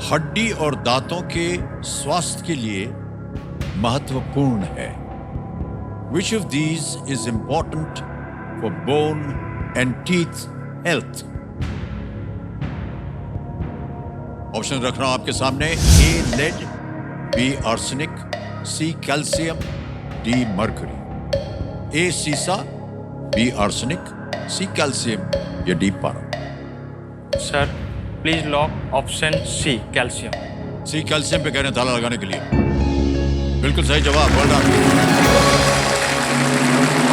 हड्डी और दांतों के स्वास्थ्य के लिए महत्वपूर्ण है? Which of these is important for bone and teeth health? Option रख रहा हूं आपके सामने। A lead, B arsenic, C calcium, D mercury. A सीसा, बी आर्सेनिक, सी कैल्शियम या डी पारा। Sir please lock option C calcium. C calcium पे कह रहे हैं ताला लगाने के लिए। बिल्कुल सही जवाब। Well done.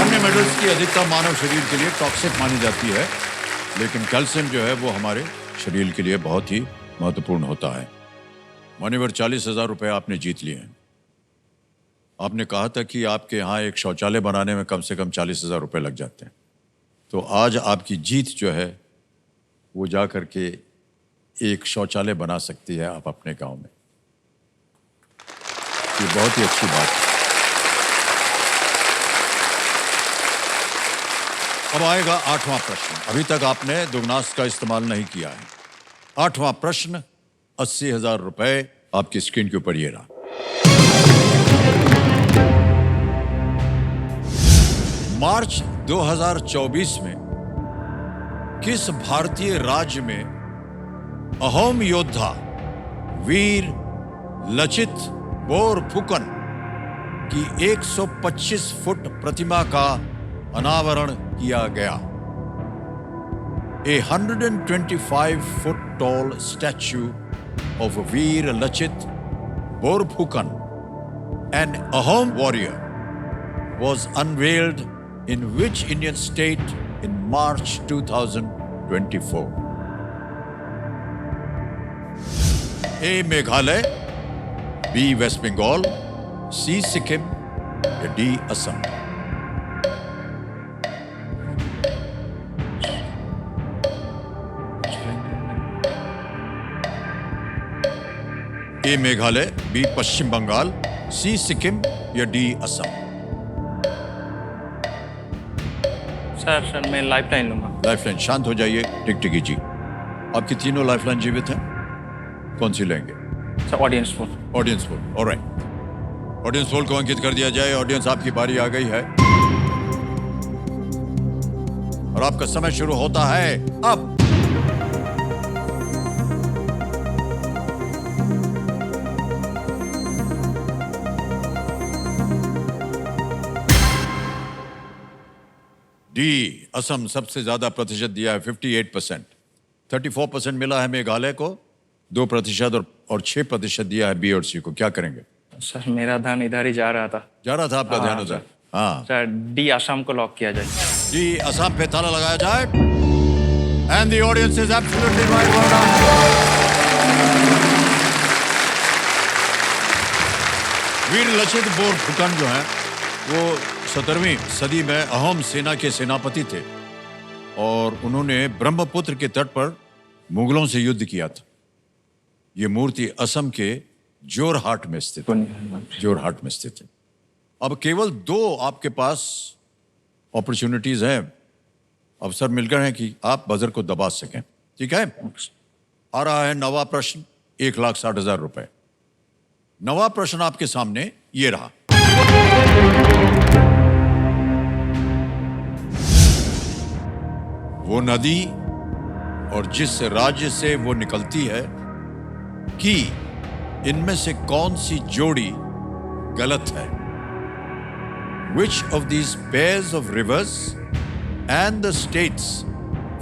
अन्य मेटल्स की अधिकता मानव शरीर के लिए टॉक्सिक मानी जाती है, लेकिन कैल्शियम जो है वो हमारे शरीर के लिए बहुत ही महत्वपूर्ण होता है। मान्यवर 40,000 रुपए आपने जीत लिए हैं। आपने कहा था कि आपके यहाँ एक शौचालय बनाने में कम से कम 40,000 रुपए लग जाते हैं, तो आज आपकी जीत जो है वो जा करके एक शौचालय बना सकती है आप अपने गांव में। ये बहुत ही अच्छी बात है। अब आएगा आठवां प्रश्न। अभी तक आपने दुगनास का इस्तेमाल नहीं किया है। आठवां प्रश्न 80,000 रुपए आपकी स्क्रीन के ऊपर ये रहा। मार्च 2024 में किस भारतीय राज्य में अहोम योद्धा वीर लचित बोरफुकन की 125 फुट प्रतिमा का अनावरण किया गया? A 125 foot tall statue of Veer Lachit Borphukan, an Ahom warrior, was unveiled in which Indian state in March 2024? A. Meghalaya, B. West Bengal, C. Sikkim, D. Assam. A Meghalaya, B पश्चिम बंगाल, सी सिक्किम या D Assam. Sir मैं lifeline लूंगा। Lifeline. शांत हो जाइए टिकटिकी जी। आपकी तीनों lifeline जीवित हैं, कौन सी लेंगे? Sir audience poll. ऑडियंस पोल। ऑलराइट, ऑडियंस पोल को अंकित कर दिया जाए। ऑडियंस आपकी बारी आ गई है और आपका समय शुरू होता है अब। डी असम सबसे ज्यादा प्रतिशत दिया है 58%। 34% मिला है मेघालय को, 2% और 6% दिया है बी और सी को। क्या करेंगे? सर मेरा ध्यान इधर ही जा रहा था। जा रहा था आपका ध्यान उधर? हाँ सर डी आसाम को लॉक किया जाए। डी असम पे ताला लगाया जाए। And the audience is absolutely right. Well done. वीर लचित बोरफुकन जो हैं वो 17वीं सदी में अहोम सेना के सेनापति थे और उन्होंने ब्रह्मपुत्र के तट पर मुगलों से युद्ध किया था। ये मूर्ति असम के जोरहाट में स्थित है। अब केवल 2 आपके पास अपॉर्चुनिटीज हैं, अवसर मिल गए हैं कि आप बजर को दबा सकें। ठीक है, आ रहा है नवा प्रश्न, 1,60,000 रुपए। नवा प्रश्न आपके सामने ये रहा। वो नदी और जिस राज्य से वो निकलती है कि इनमें से कौन सी जोड़ी गलत है? Which of these pairs of rivers and the states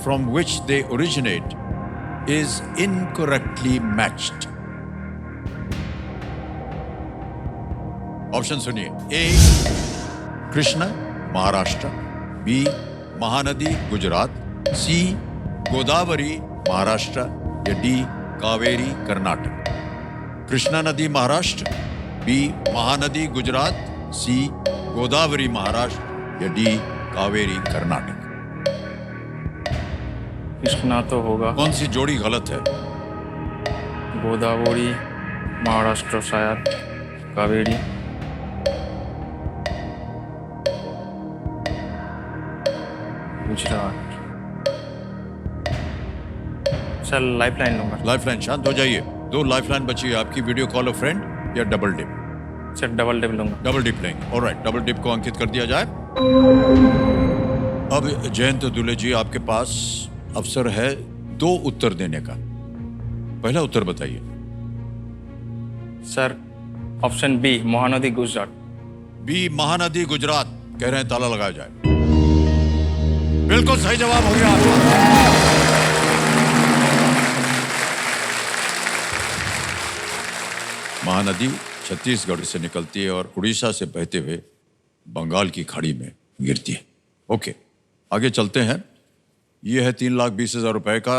from which they originate is incorrectly matched? Option सुनिए। ए कृष्ण महाराष्ट्र, बी महानदी गुजरात, सी गोदावरी महाराष्ट्र या डी कावेरी कर्नाटक। कृष्णा नदी महाराष्ट्र, बी महानदी गुजरात, सी गोदावरी महाराष्ट्र या डी कावेरी कर्नाटक। कृष्णा तो होगा। कौन सी जोड़ी गलत है? गोदावरी महाराष्ट्र, शायद कावेरी। गुजरात। सर लाइफलाइन लूंगा। लाइफलाइन, शांत हो जाइए। 2 लाइफलाइन बची है आपकी, वीडियो कॉल ऑफ फ्रेंड या double dip. Sir double dip लूंगा। डबल डिप लेंगे। ऑलराइट, डबल डिप को अंकित कर दिया जाए। अब जयंत दुले जी, आपके पास अवसर है 2 उत्तर देने का। पहला उत्तर बताइए। Sir option B Mahanadi Gujarat. B Mahanadi Gujarat कह रहे हैं, ताला लगाया जाए। बिल्कुल सही जवाब हो गया आपका। महानदी छत्तीसगढ़ से निकलती है और उड़ीसा से बहते हुए बंगाल की खाड़ी में गिरती है। ओके, आगे चलते हैं। यह है 3,20,000 रुपए का।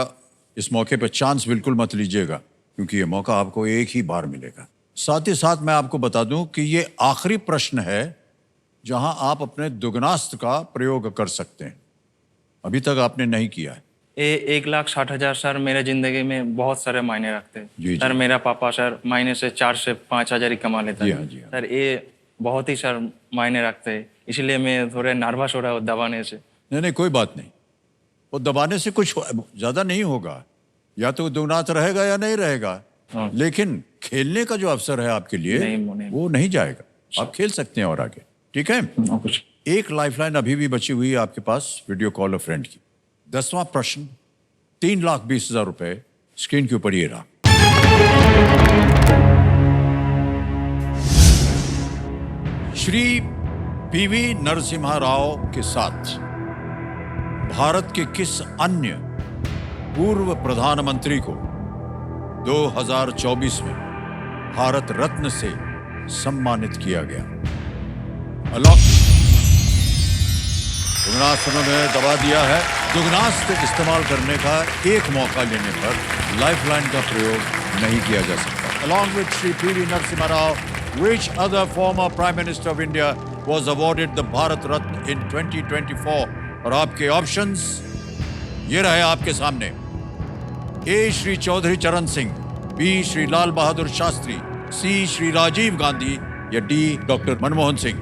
इस मौके पर चांस बिल्कुल मत लीजिएगा, क्योंकि यह मौका आपको एक ही बार मिलेगा। साथ ही साथ मैं आपको बता दूं कि यह आखिरी प्रश्न है जहां आप अपने दुगनास्त्र का प्रयोग कर सकते हैं। अभी तक आपने नहीं किया है। 1,60,000 सर मेरे जिंदगी में बहुत सारे मायने रखते हैं। जी, सर जी। मेरा पापा सर महीने से 4 से 5 हज़ार ही कमा लेता जी है। हाँ, जी हाँ। सर ये बहुत ही सर मायने रखते हैं, इसलिए मैं थोड़े नर्वस हो रहा हूँ दबाने से। नहीं नहीं, कोई बात नहीं। वो दबाने से कुछ ज्यादा नहीं होगा, या तो दुगनात रहेगा या नहीं रहेगा। हाँ। लेकिन खेलने का जो अवसर है आपके लिए नहीं। वो नहीं जाएगा। आप खेल सकते हैं और आगे। ठीक है, कुछ एक लाइफलाइन अभी भी बची हुई है आपके पास, वीडियो कॉल ऑफ फ्रेंड की। 10वां प्रश्न, 3,20,000 रुपए स्क्रीन के ऊपर ये रहा। श्री पीवी नरसिम्हा राव के साथ भारत के किस अन्य पूर्व प्रधानमंत्री को 2024 में भारत रत्न से सम्मानित किया गया? दुगनास्त्र ने दबा दिया है। दुगनास्त्र इस्तेमाल करने का एक मौका लेने पर लाइफलाइन का प्रयोग नहीं किया जा सकता। Along with Shri P.V. Narasimha Rao, which other former Prime Minister of India was awarded the Bharat Ratna in 2024? और आपके ऑप्शंस ये रहे आपके सामने। ए श्री चौधरी चरण सिंह, बी श्री लाल बहादुर शास्त्री, सी श्री राजीव गांधी या D doctor Manmohan Singh.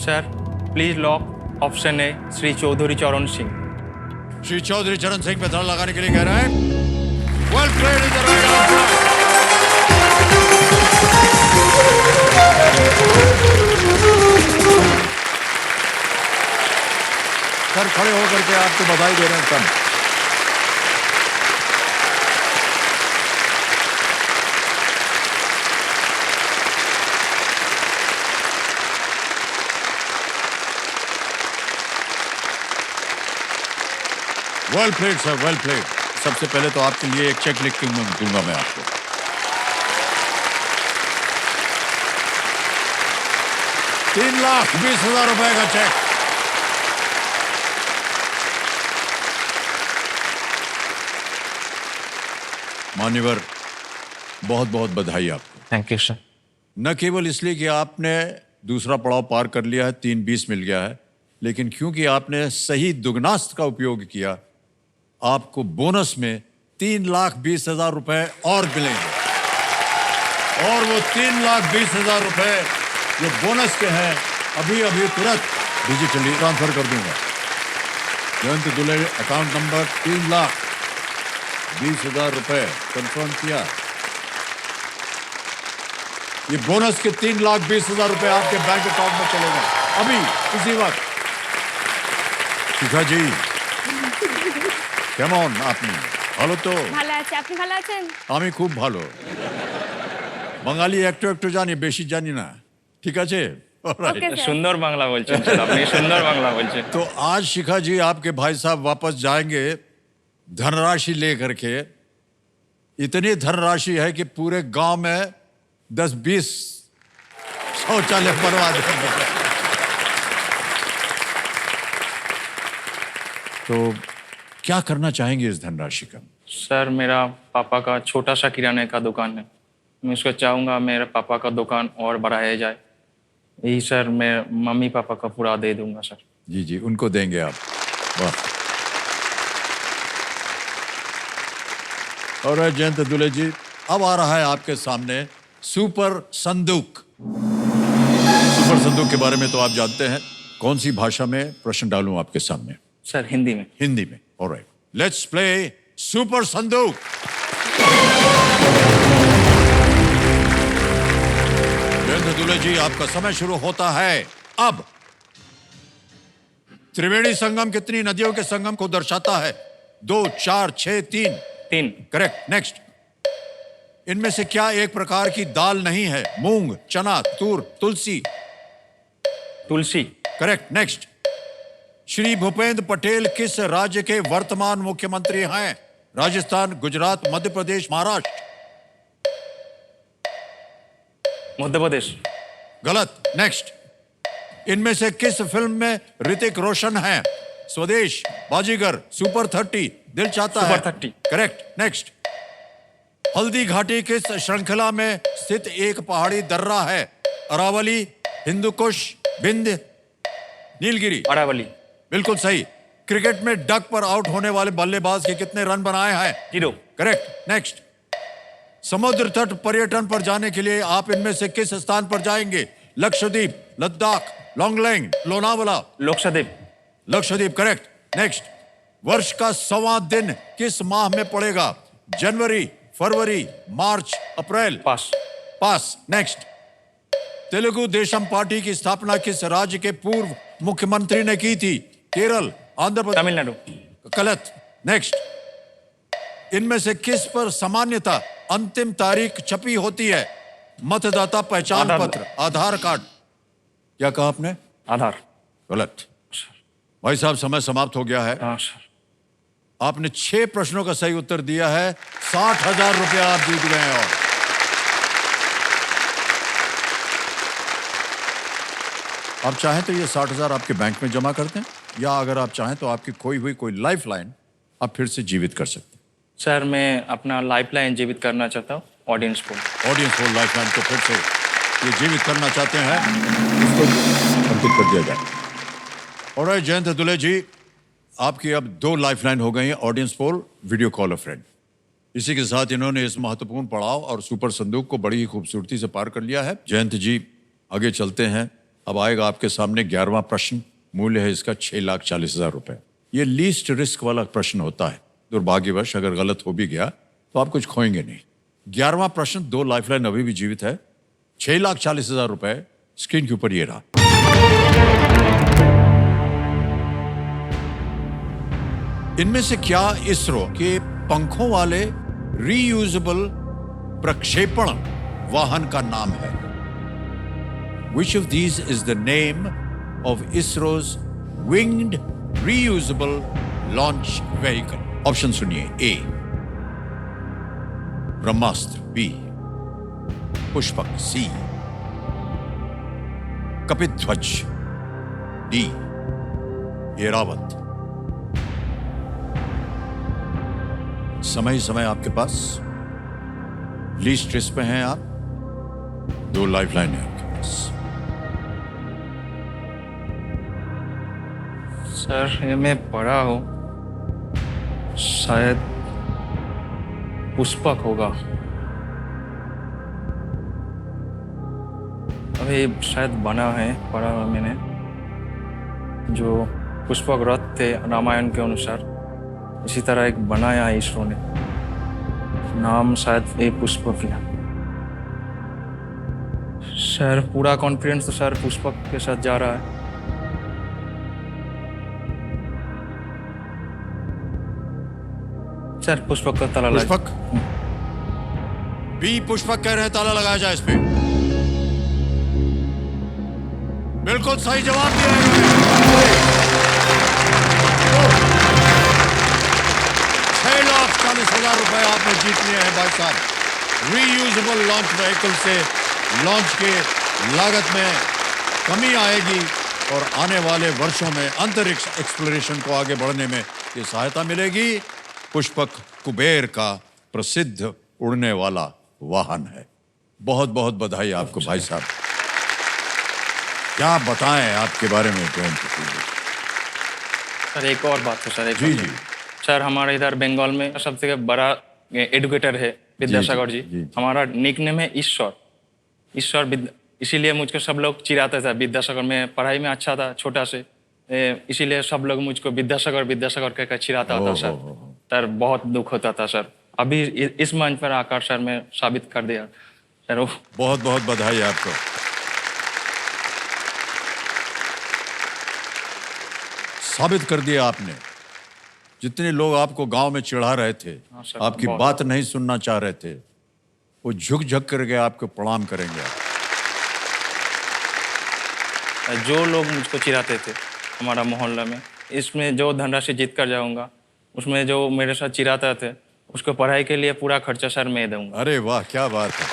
Sir please lock option A Shri Chaudhary Charan Singh. Shri Chaudhary Charan Singh पे ताला लगाने के लिए कह रहे हैं। Well played in the right answer. Sir खड़े होकर के आपको बधाई दे रहे हैं सब। Well played sir, well played. सबसे पहले तो आपके लिए एक चेक लिख के दूंगा मैं आपको। ₹3,20,000 का चेक। मान्यवर, बहुत बहुत बधाई आपको। Thank you sir. न केवल इसलिए कि आपने दूसरा पड़ाव पार कर लिया है, 3:20 मिल गया है, लेकिन क्योंकि आपने सही दुगनास्त का उपयोग किया, आपको बोनस में 3,20,000 रुपए और मिलेंगे। और वो 3,20,000 रुपए जो बोनस के हैं, अभी अभी तुरंत डिजिटली ट्रांसफर कर दूंगा। जयंत दुले अकाउंट नंबर 3,20,000 रुपए कंफर्म किया। ये बोनस के 3,20,000 रुपए आपके बैंक अकाउंट में चलेगा अभी इसी वक्त। শিখা জি, কেমন আপনি? ভালো তো? ভালো আছে, আপনি ভালো আছেন? আমি খুব ভালো। বাঙালি একটু একটু জানি, বেশি জানি না। ঠিক আছে? Alright. Okay sir. सुंदर बांग्ला बोलছেন স্যার, আপনি सुंदर बांग्ला बोलছেন। तो आज शिखा जी आपके भाई साहब वापस जाएंगे धनराशि लेकर के। इतनी धनराशि है कि पूरे गांव में 10-20 शौचालय बनवा देंगे। तो क्या करना चाहेंगे इस धनराशि का? सर मेरा पापा का छोटा सा किराने का दुकान है, मैं उसको चाहूँगा मेरे पापा का दुकान और बढ़ाया जाए। यही सर मैं मम्मी पापा का पूरा दे दूंगा सर। जी जी, उनको देंगे आप। वाह। और जयंत दुले जी, अब आ रहा है आपके सामने सुपर संदूक। सुपर संदूक के बारे में तो आप जानते हैं। कौन सी भाषा में प्रश्न डालूं आपके सामने? सर हिंदी में। हिंदी में। ऑलराइट, लेट्स प्ले सुपर संदूक। जयंत दुले जी, आपका समय शुरू होता है अब। त्रिवेणी संगम कितनी नदियों के संगम को दर्शाता है? 2, 4, 6, 3। 3। करेक्ट। नेक्स्ट। इनमें से क्या एक प्रकार की दाल नहीं है? मूंग, चना, तूर, तुलसी। तुलसी। करेक्ट। नेक्स्ट। श्री भूपेंद्र पटेल किस राज्य के वर्तमान मुख्यमंत्री हैं? राजस्थान, गुजरात, मध्य प्रदेश, महाराष्ट्र। मध्य प्रदेश। गलत। नेक्स्ट। इनमें से किस फिल्म में ऋतिक रोशन है? स्वदेश, बाजीगर, सुपर 30, दिल चाहता है। Super 30। Correct. Next. Haldi Ghati किस श्रृंखला में स्थित एक पहाड़ी दर्रा है? अरावली, हिंदुकुश, विंध्य, नीलगिरी। अरावली। बिल्कुल सही। क्रिकेट में डक पर आउट होने वाले बल्लेबाज के कितने रन बनाए हैं? 0। करेक्ट। नेक्स्ट। समुद्र तट पर्यटन पर जाने के लिए आप इनमें से किस स्थान पर जाएंगे? लक्षद्वीप, लद्दाख, लॉन्गलेंग, लोनावाला। लक्षद्वीप। लक्षद्वीप। करेक्ट। नेक्स्ट। वर्ष का 1वां दिन किस माह में पड़ेगा? जनवरी, फरवरी, मार्च, अप्रैल। पास। पास। नेक्स्ट। तेलुगु देशम पार्टी की स्थापना किस राज्य के पूर्व मुख्यमंत्री ने की थी? केरल, आंध्र प्रदेश, तमिलनाडु। गलत। नेक्स्ट। इनमें से किस पर सामान्यतः अंतिम तारीख छपी होती है? मतदाता पहचान आधार। पत्र, आधार कार्ड। क्या कहा आपने? आधार। गलत। भाई साहब, समय समाप्त हो गया है। हाँ सर। आपने 6 प्रश्नों का सही उत्तर दिया है। 60,000 रुपया आप जीत गए हैं। और आप चाहें तो ये 60,000 आपके बैंक में जमा कर दें, या अगर आप चाहें तो आपकी खोई हुई कोई लाइफ लाइन आप फिर से जीवित कर सकते हैं। सर मैं अपना लाइफ लाइन जीवित करना चाहता हूँ, ऑडियंस को। ऑडियंस को लाइफ लाइन को फिर से ये जीवित करना चाहते हैं, उसको अंकित कर दिया जाए। और जयंत दुले जी, आपकी अब 2 लाइफ लाइन हो गई हैं, audience poll, video call a friend. इसी के साथ इन्होंने इस महत्वपूर्ण पड़ाव और सुपर संदूक को बड़ी ही खूबसूरती से पार कर लिया है। जयंत जी, आगे चलते हैं। अब आएगा आपके सामने 11वां प्रश्न। मूल्य है इसका 6,40,000 रुपए। ये लीस्ट रिस्क वाला प्रश्न होता है। दुर्भाग्यवश अगर गलत हो भी गया तो आप कुछ खोएंगे नहीं। 11वां प्रश्न, 2 लाइफलाइन अभी भी जीवित है। 6,40,000 रुपए स्क्रीन के ऊपर ये रहा। इनमें से क्या इसरो के पंखों वाले रीयूजेबल प्रक्षेपण वाहन का नाम है? Which of these is the name of ISRO's winged reusable launch vehicle? Option सुनिए। A, Brahmastra. B, Pushpak. C, Kapidhwaj. D, Airavat. समय ही समय आपके पास। लीस्ट स्ट्रेस पे हैं आप, 2 लाइफलाइन है आपके पास। सर ये मैं पढ़ा हूँ, शायद पुष्पक होगा। अभी शायद बना है, पढ़ा हुआ मैंने, जो पुष्पक रथ थे रामायण के अनुसार, इसी तरह एक बनाया है इसरो ने, नाम शायद ए पुष्पक है। सर पूरा कॉन्फिडेंस तो सर पुष्पक के साथ जा रहा है। सर पुष्पक का ताला लगा। पुष्पक, बी पुष्पक कह रहे हैं, ताला लगाया जाए इस पे। बिल्कुल सही जवाब दिया है। 6,40,000 रुपए आपने जीत लिए हैं भाई साहब। रीयूजेबल लॉन्च व्हीकल से लॉन्च के लागत में कमी आएगी और आने वाले वर्षों में अंतरिक्ष एक्सप्लोरेशन को आगे बढ़ने में ये सहायता मिलेगी। पुष्पक कुबेर का प्रसिद्ध उड़ने वाला वाहन है। बहुत बहुत बधाई आपको भाई साहब। क्या बताएं आपके बारे में सर एक और बात है सर, जी जी सर हमारे इधर बंगाल में सबसे बड़ा एडुकेटर है विद्यासागर जी। हमारा निकनेम है ईश्वर इसीलिए मुझको सब लोग चिढ़ाते थे। विद्यासागर में पढ़ाई में अच्छा था छोटा से, इसीलिए सब लोग मुझको विद्यासागर कहकर चिढ़ाता होता सर। सर बहुत दुख होता था सर। अभी इस मंच पर आकर सर मैं साबित कर दिया सर। बहुत बहुत बधाई आपको। साबित कर दिया आपने। जितने लोग आपको गांव में चिढ़ा रहे थे, आपकी बात नहीं सुनना चाह रहे थे, वो झुक करके आपको प्रणाम करेंगे। जो लोग मुझको चिढ़ाते थे हमारा मोहल्ला में, इसमें जो धनराशि जीत कर जाऊंगा, उसमें जो मेरे साथ चिढ़ाते थे उसको पढ़ाई के लिए पूरा खर्चा सर मैं दूंगा। अरे वाह क्या बात है।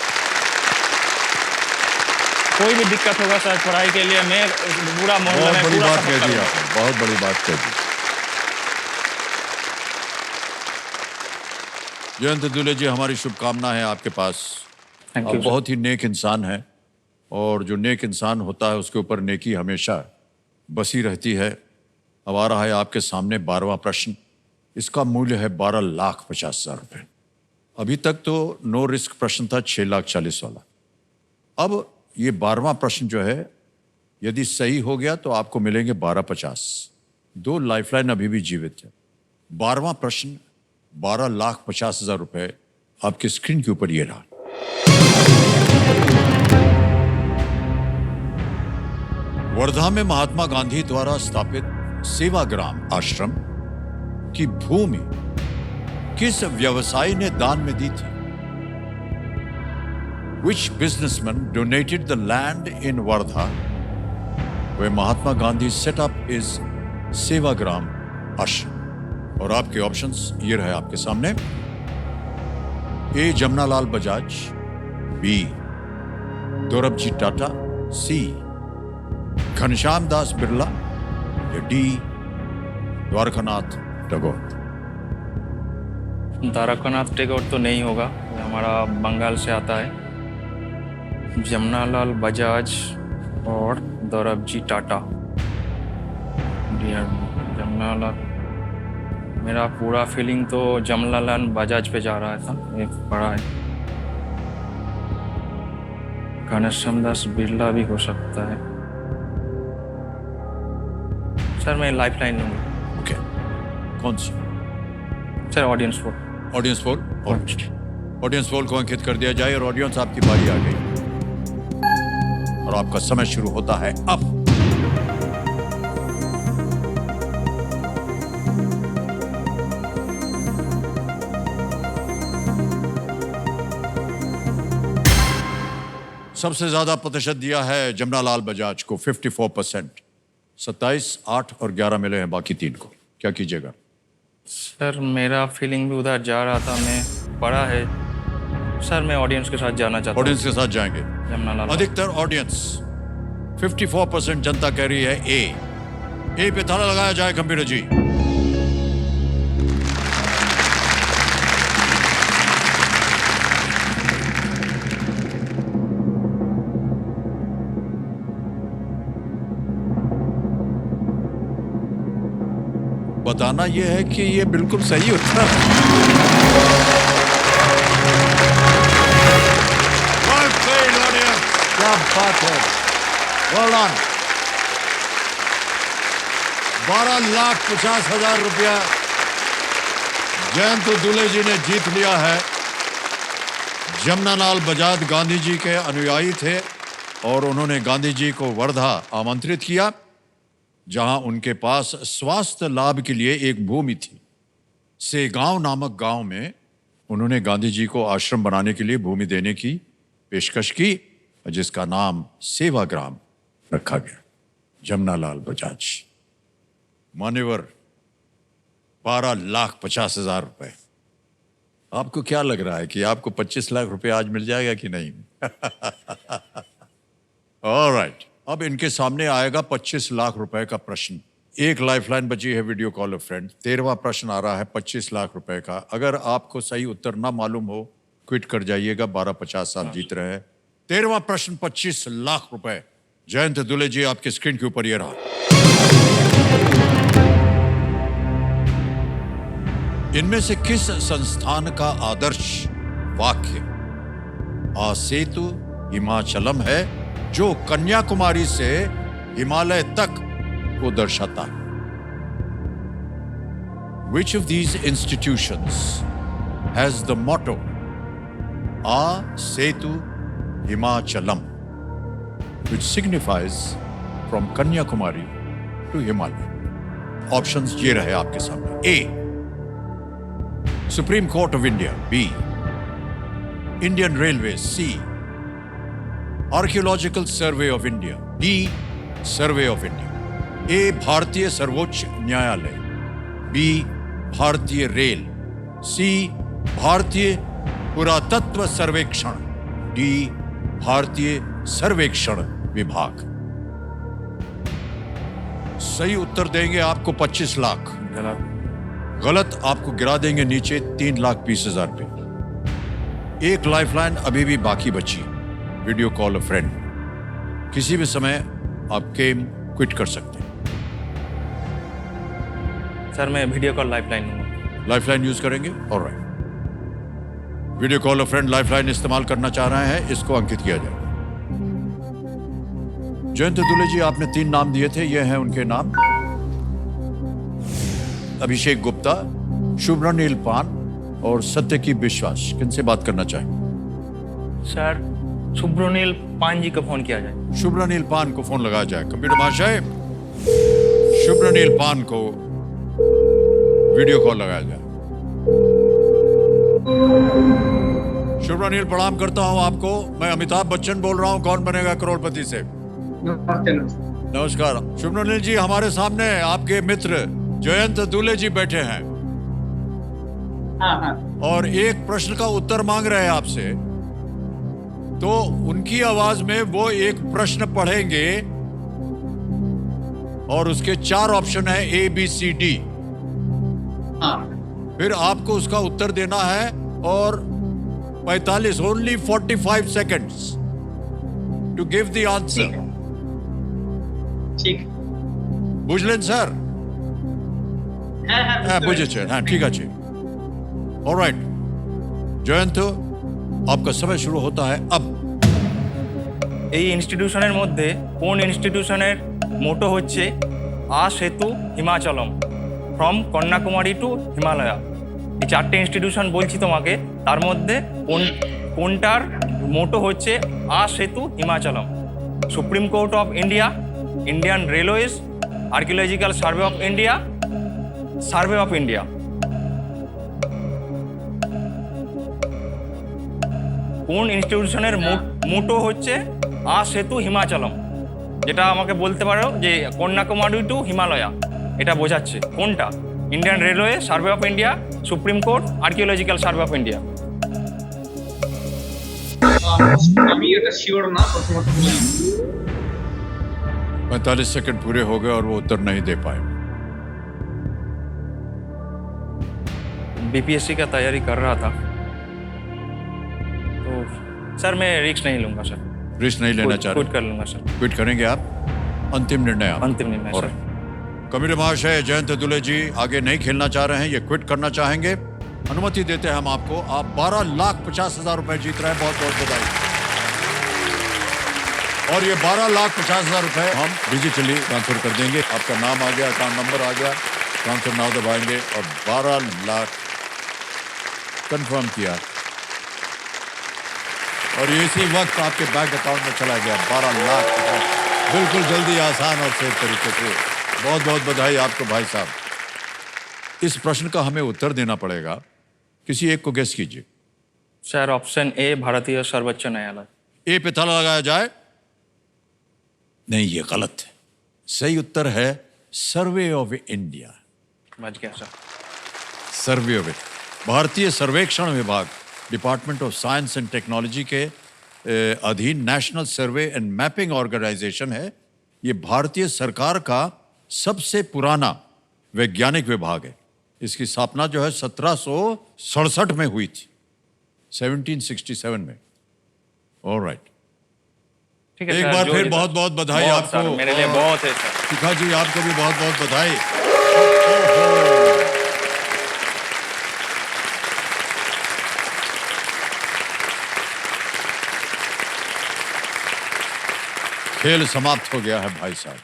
कोई भी दिक्कत होगा सर पढ़ाई के लिए मैं पूरा मोहल्ला में बड़ी पूरा बात सपोर्ट कह दी करूंगा। आपने, बहुत बड़ी बात कह दी। जयंत दुले जी, हमारी शुभकामना है आपके पास। थैंक आप यू। बहुत ही नेक इंसान हैं और जो नेक इंसान होता है उसके ऊपर नेकी हमेशा बसी रहती है। अब आ रहा है आपके सामने 12वां प्रश्न। इसका मूल्य है 12,50,000 रुपये। अभी तक तो नो रिस्क प्रश्न था 6,40,000 वाला। अब ये 12वां प्रश्न जो है, यदि सही हो गया तो आपको मिलेंगे 12,50,000। 2 लाइफलाइन अभी भी जीवित है। 12वां प्रश्न 12,50,000 रुपये आपकी स्क्रीन के ऊपर ये रहा। वर्धा में महात्मा गांधी द्वारा स्थापित सेवाग्राम आश्रम की भूमि किस व्यवसायी ने दान में दी थी? Which businessman donated the land in Wardha where Mahatma Gandhi set up his Sevagram आश्रम? और आपके ऑप्शंस ये रहे आपके सामने। ए जमनालाल बजाज, बी दोरबजी टाटा, सी घनश्याम दास बिरला, या डी द्वारकानाथ टैगोर। द्वारकानाथ टैगोर तो नहीं होगा, ये हमारा बंगाल से आता है। जमनालाल बजाज और दोरबजी टाटा। जमनालाल, मेरा पूरा फीलिंग तो जमनालाल बजाज पे जा रहा था, ये पढ़ा है। घनश्याम दास बिरला भी हो सकता है। सर मैं लाइफ लाइन लूँगा। ओके, कौन सी? Sir audience poll. Audience poll. Audience poll को अंकित कर दिया जाए और ऑडियंस आपकी बारी आ गई और आपका समय शुरू होता है अब। सबसे ज्यादा प्रतिशत दिया है जमनालाल बजाज को 54%। 27, 8 और 11 मिले हैं बाकी 3 को। क्या कीजिएगा? सर मेरा फीलिंग भी उधर जा रहा था, मैं पढ़ा है। सर मैं ऑडियंस के साथ जाना चाहता हूँ। ऑडियंस के साथ जाएंगे। जमनालाल। अधिकतर ऑडियंस 54% जनता कह रही है ए पे ताला लगाया जाए कंप्यूटर जी। बताना यह है कि ये बिल्कुल सही उत्तर है। Well played, audience. क्या बात है, well done. 12,50,000 रुपया जयंत दुले जी ने जीत लिया है। जमनालाल बजाज गांधी जी के अनुयायी थे और उन्होंने गांधी जी को वर्धा आमंत्रित किया, जहां उनके पास स्वास्थ्य लाभ के लिए एक भूमि थी। सेगांव नामक गांव में उन्होंने गांधी जी को आश्रम बनाने के लिए भूमि देने की पेशकश की, जिसका नाम सेवाग्राम रखा गया। जमनालाल बजाज, मान्यवर 12,50,000 रुपए। आपको क्या लग रहा है कि आपको 25 लाख रुपए आज मिल जाएगा कि नहीं? ऑलराइट, अब इनके सामने आएगा 25 लाख रुपए का प्रश्न। एक लाइफलाइन बची है वीडियो कॉल फ्रेंड। 13वां प्रश्न आ रहा है 25 लाख रुपए का। अगर आपको सही उत्तर ना मालूम हो, क्विट कर जाइएगा। 12,50 आप जीत रहे हैं। 13वां प्रश्न 25 लाख रुपए। जयंत दुले जी, आपके स्क्रीन के ऊपर ये रहा। इनमें से किस संस्थान का आदर्श वाक्य आ सेतु हिमाचलम है, जो कन्याकुमारी से हिमालय तक को दर्शाता है? Which of these institutions has the motto A Setu Himachalam, which signifies from Kanyakumari to Himalaya? Options ये रहे आपके सामने। A, Supreme Court of India. B, Indian Railways. C, Archaeological Survey of India. D, Survey of India. A, भारतीय सर्वोच्च न्यायालय। B, भारतीय rail. C, भारतीय पुरातत्व सर्वेक्षण। D, भारतीय सर्वेक्षण विभाग। सही उत्तर देंगे आपको 25 लाख। गलत आपको गिरा देंगे नीचे 3,20,000 रुपए। एक लाइफलाइन अभी भी बाकी बची। Video call a friend. किसी भी समय आप गेम क्विट कर सकते हैं। सर मैं वीडियो कॉल लाइफलाइन लूंगा। लाइफलाइन यूज करेंगे? Alright, video call a friend lifeline इस्तेमाल करना चाह रहे हैं, इसको अंकित किया जाए। जयंत दुले जी, आपने 3 नाम दिए थे, ये हैं उनके नाम। अभिषेक गुप्ता, शुभ्रनील पान और सत्यकी विश्वास। किनसे बात करना चाहेंगे? सर सुब्रनील पान जी को फोन किया जाए। शुभ्रनील पान को फोन लगाया जाए। कंप्यूटर महाशय, शुभ्रनील पान को वीडियो कॉल लगाया जाए। शुभ्रनील, प्रणाम करता हूं आपको। मैं अमिताभ बच्चन बोल रहा हूं, कौन बनेगा करोड़पति से। नमस्कार शुभ्रनील जी, हमारे सामने आपके मित्र जयंत दुले जी बैठे हैं। और एक प्रश्न का उत्तर मांग रहे हैं आपसे, तो उनकी आवाज में वो एक प्रश्न पढ़ेंगे और उसके 4 ऑप्शन है A, B, C, D। फिर आपको उसका उत्तर देना है और 45 only 45 seconds to give the answer. ठीक बुझलेन স্যার? হ্যাঁ বুঝেছেন, হ্যাঁ ঠিক আছে। অলরাইট জয়ন্ত, आपका समय शुरू होता है अब। এই ইনস্টিটিউশনের মধ্যে কোন ইনস্টিটিউশনের মোটো হচ্ছে আ সেতু হিমাচলম, ফ্রম কন্যাকুমারী টু হিমালয়া? এই 4টে ইনস্টিটিউশন বলছি তোমাকে, তার মধ্যে কোনটার মোটো হচ্ছে আ সেতু হিমাচলম? Supreme Court of India, Indian Railways, Archaeological Survey of India, Survey of India. কোন ইনস্টিটিউশনের মোটো হচ্ছে আ সেতু হিমাচলম, যেটা আমাকে বলতে পারো যে কন্যাকুমারী টু হিমালয়া এটা বোঝাচ্ছে? কোনটা? Indian railway, survey of India, supreme court, archaeological Survey of India. আমি এটা শিওর না, প্রথমত 45 सेकंड पूरे हो गए और वो उत्तर नहीं दे पाए। बीपीएससी का तैयारी कर रहा था, तो सर मैं रिस्क नहीं लूंगा सर। रिस्क नहीं लेना चाह क्विट रहे? कर लूंगा सर। क्विट करेंगे आप? अंतिम निर्णय आप? अंतिम निर्णय सर। कमिटी महाशय जयंत दुले जी आगे नहीं खेलना चाह रहे हैं, ये क्विट करना चाहेंगे। अनुमति देते हैं हम आपको। आप 12,50,000 रुपए जीत रहे हैं, बहुत बहुत बधाई। और ये 12,50,000 रुपए हम डिजिटली ट्रांसफर कर देंगे। आपका नाम आ गया, अकाउंट नंबर आ गया, ट्रांसफर नाउ दबाएंगे और 12 लाख कंफर्म किया और इसी वक्त आपके बैंक अकाउंट में चला गया 12 लाख। बिल्कुल जल्दी, आसान और सेफ तरीके से। बहुत बहुत बधाई आपको भाई साहब। इस प्रश्न का हमें उत्तर देना पड़ेगा, किसी एक को गेस कीजिए। सर ऑप्शन ए भारतीय सर्वोच्च न्यायालय। ए पे ताला लगाया जाए। नहीं, ये गलत है। सही उत्तर है सर्वे ऑफ इंडिया। बच गया सर। सर्वे ऑफ भारतीय सर्वेक्षण विभाग, department of science and technology के अधीन national survey and mapping organisation है। ये भारतीय सरकार का सबसे पुराना वैज्ञानिक विभाग है। इसकी स्थापना जो है 1767 में हुई थी, 1767 में। ऑलराइट, ठीक है एक सर, बार जो फिर भी बहुत सर। बहुत बधाई बहुत सर, आपको। मेरे लिए बहुत है सर। शिखा जी आपको भी बहुत बहुत बधाई। खेल समाप्त हो गया है भाई साहब।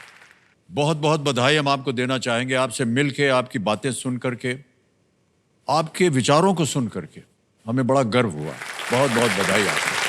बहुत बहुत बधाई हम आपको देना चाहेंगे। आपसे मिलके, आपकी बातें सुन करके, आपके विचारों को सुन करके हमें बड़ा गर्व हुआ। बहुत बहुत बधाई आपको।